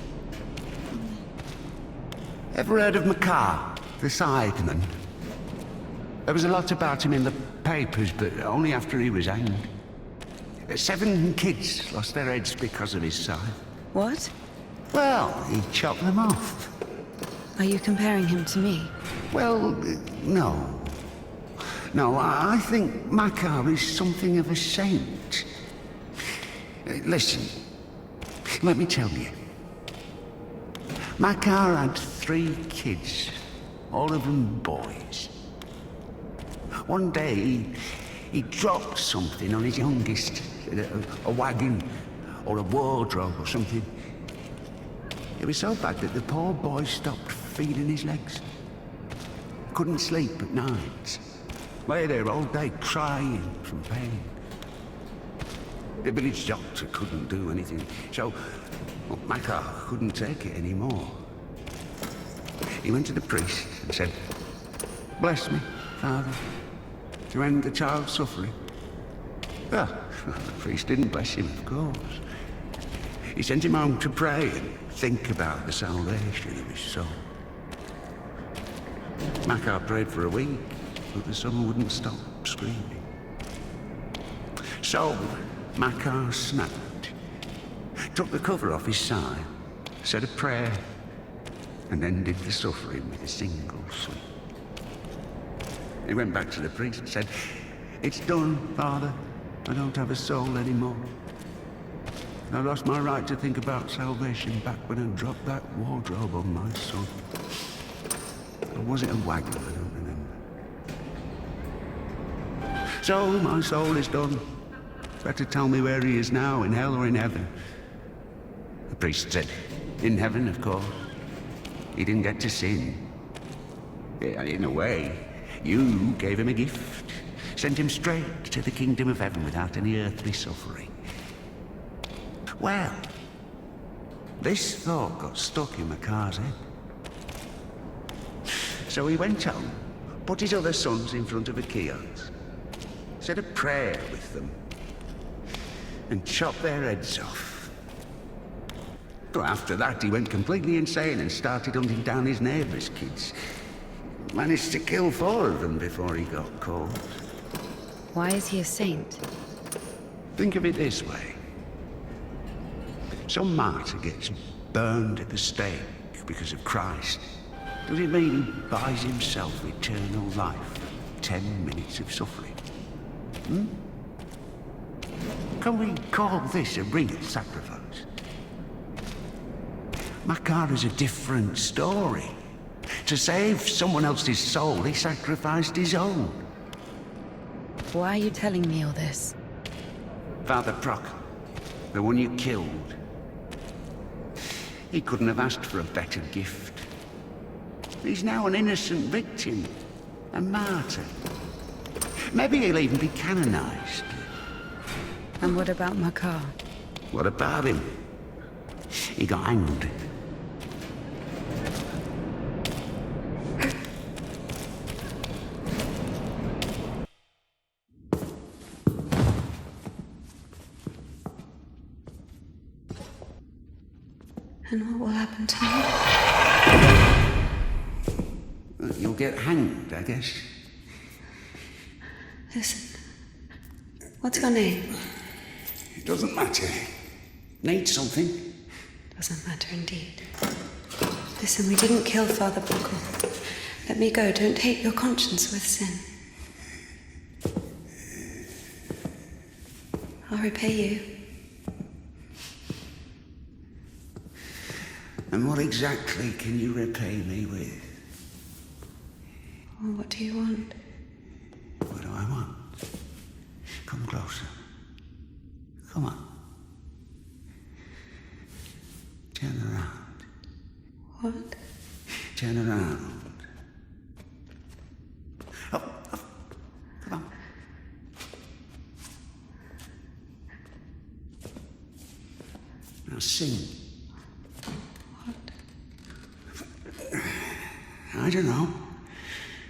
Amen. Ever heard of Makar, the sideman? There was a lot about him in the papers, but only after he was hanged. 7 kids lost their heads because of his scythe. What? Well, he chopped them off. Are you comparing him to me? Well, no. No, I think Makar is something of a saint. Listen, let me tell you. Makar had 3 kids, all of them boys. One day, he dropped something on his youngest, a wagon or a wardrobe or something. It was so bad that the poor boy stopped feeding his legs. Couldn't sleep at night. Lay there all day crying from pain. The village doctor couldn't do anything, so Makar couldn't take it anymore. He went to the priest and said, "Bless me, Father, to end the child's suffering." Well, the priest didn't bless him, of course. He sent him home to pray and think about the salvation of his soul. Makar prayed for a week, but the son wouldn't stop screaming. So, Makar snapped, took the cover off his side, said a prayer, and ended the suffering with a single sweep. He went back to the priest and said, "It's done, Father. I don't have a soul anymore. I lost my right to think about salvation back when I dropped that wardrobe on my son. Or was it a wagon? I don't remember. So, my soul is done. Better tell me where he is now, in hell or in heaven." The priest said, "In heaven, of course. He didn't get to sin. Yeah, in a way, you gave him a gift. Sent him straight to the kingdom of heaven without any earthly suffering." Well, this thought got stuck in Makar's head. So he went home, put his other sons in front of a kiosk, said a prayer with them, and chopped their heads off. But after that, he went completely insane and started hunting down his neighbours' kids. Managed to kill 4 of them before he got caught. Why is he a saint? Think of it this way. Some martyr gets burned at the stake because of Christ. Does it mean he buys himself eternal life? 10 minutes of suffering? Can we call this a real sacrifice? Makar is a different story. To save someone else's soul, he sacrificed his own. Why are you telling me all this? Father Proc, the one you killed, he couldn't have asked for a better gift. He's now an innocent victim, a martyr. Maybe he'll even be canonized. And what about Makar? What about him? He got hanged. And what will happen to me? You'll get hanged, I guess. Listen. What's your name? It doesn't matter. Need something? Doesn't matter indeed. Listen, we didn't kill Father Buckle. Let me go. Don't hate your conscience with sin. I'll repay you. And what exactly can you repay me with? Well, what do you want? What do I want? Come closer. Come on. Turn around. What? Turn around. Up, up. Come on. Now sing. I don't know.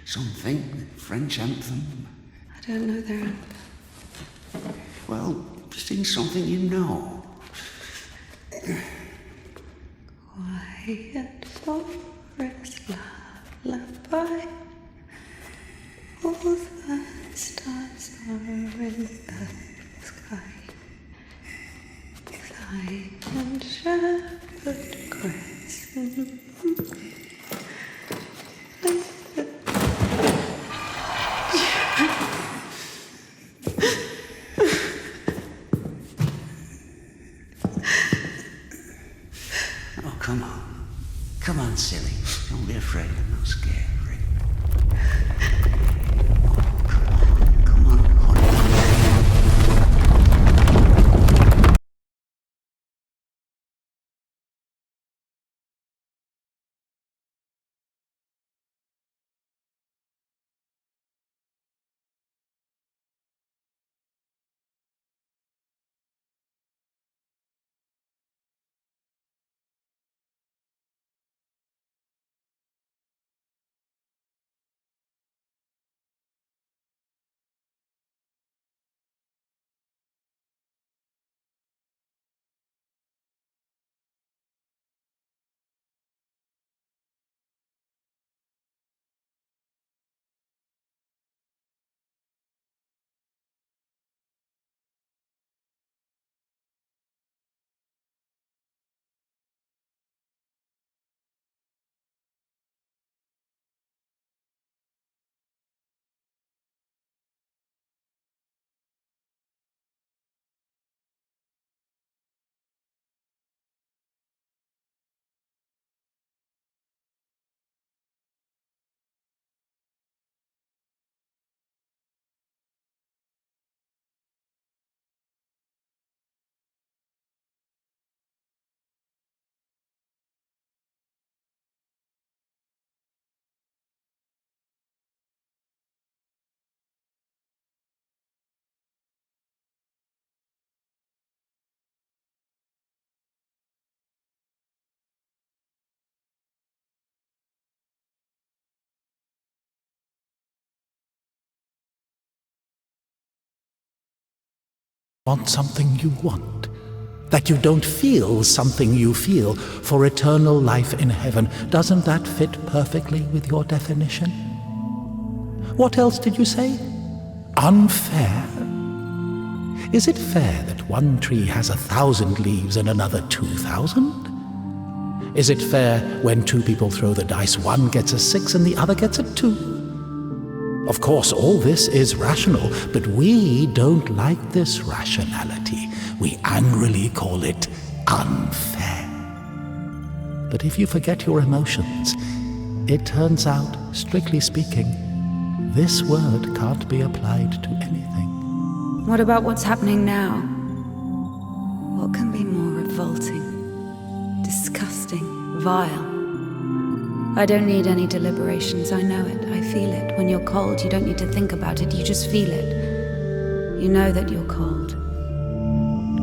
Something. French anthem. I don't know their anthem. Well, sing something you know. Quiet forest lullaby. All the stars are in the sky. Silent shepherd cries. Oh, come on. Come on, silly. Don't be afraid. I'm not scared. Come on, honey. Want something you want, that you don't feel something you feel for eternal life in heaven. Doesn't that fit perfectly with your definition? What else did you say? Unfair? Is it fair that one tree has 1,000 leaves and another 2,000? Is it fair when two people throw the dice, one gets a 6 and the other gets a 2? Of course, all this is rational, but we don't like this rationality. We angrily call it unfair. But if you forget your emotions, it turns out, strictly speaking, this word can't be applied to anything. What about what's happening now? What can be more revolting, disgusting, vile? I don't need any deliberations, I know it, I feel it. When you're cold, you don't need to think about it, you just feel it. You know that you're cold.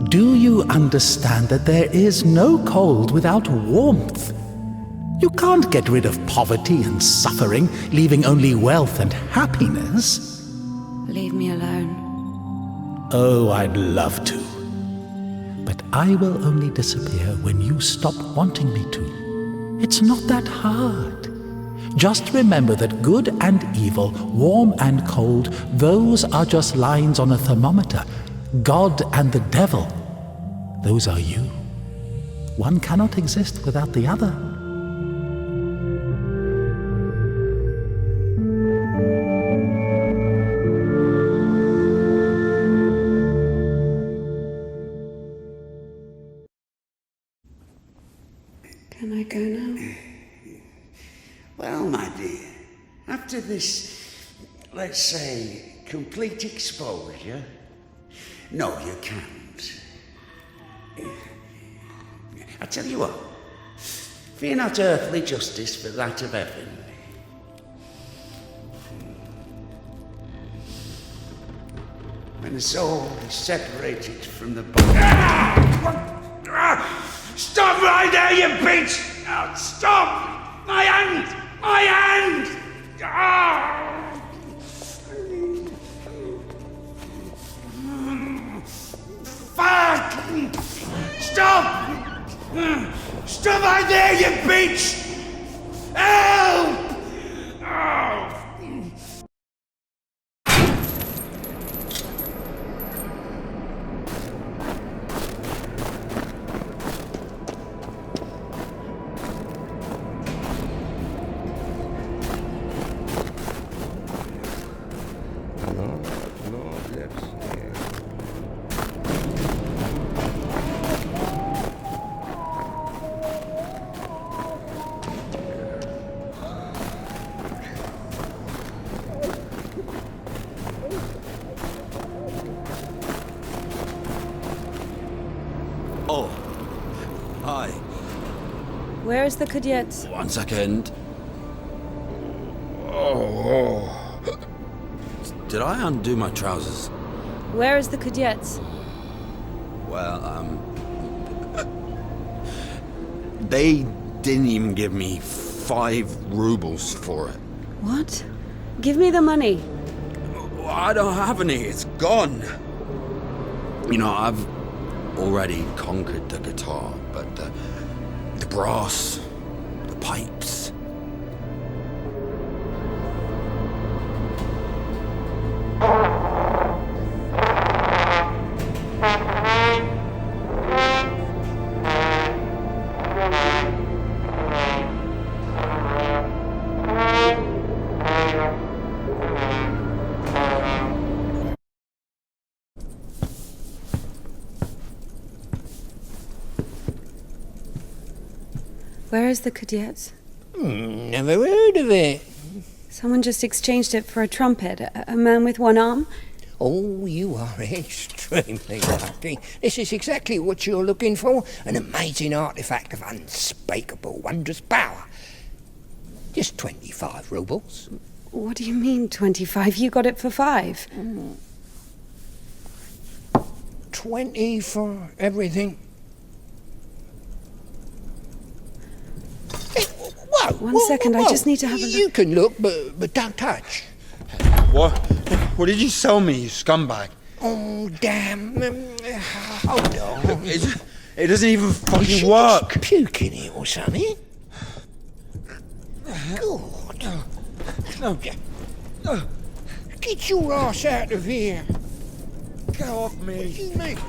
Do you understand that there is no cold without warmth? You can't get rid of poverty and suffering, leaving only wealth and happiness. Leave me alone. Oh, I'd love to. But I will only disappear when you stop wanting me to. It's not that hard. Just remember that good and evil, warm and cold, those are just lines on a thermometer. God and the devil, those are you. One cannot exist without the other. Can I go now? Well, my dear, after this, let's say, complete exposure, no, you can't. I tell you what, fear not earthly justice, but that of heaven. When the soul is separated from the body... Stop right there, you bitch! Now, stop! My hand! My hand! Fuck! Stop! Stop right there, you bitch! Help! Oh. Oh. Hi. Where is the cadet? 1 second. Did I undo my trousers? Where is the cadet? Well, they didn't even give me 5 rubles for it. What? Give me the money. I don't have any, it's gone. You know, I've already conquered the guitar, but the brass, the pipes. Where is the cadet? Never heard of it. Someone just exchanged it for a trumpet. A man with one arm? Oh, you are extremely lucky. This is exactly what you're looking for. An amazing artifact of unspeakable, wondrous power. Just 25 rubles. What do you mean, 25? You got it for 5. 20 for everything. Hey, whoa, One second, I just need to have a look. You can look, but don't touch. What did you sell me, you scumbag? Oh, damn. Hold on. It doesn't even fucking work. Puke in it or something? God. Get your ass out of here. Get off me. What do you mean?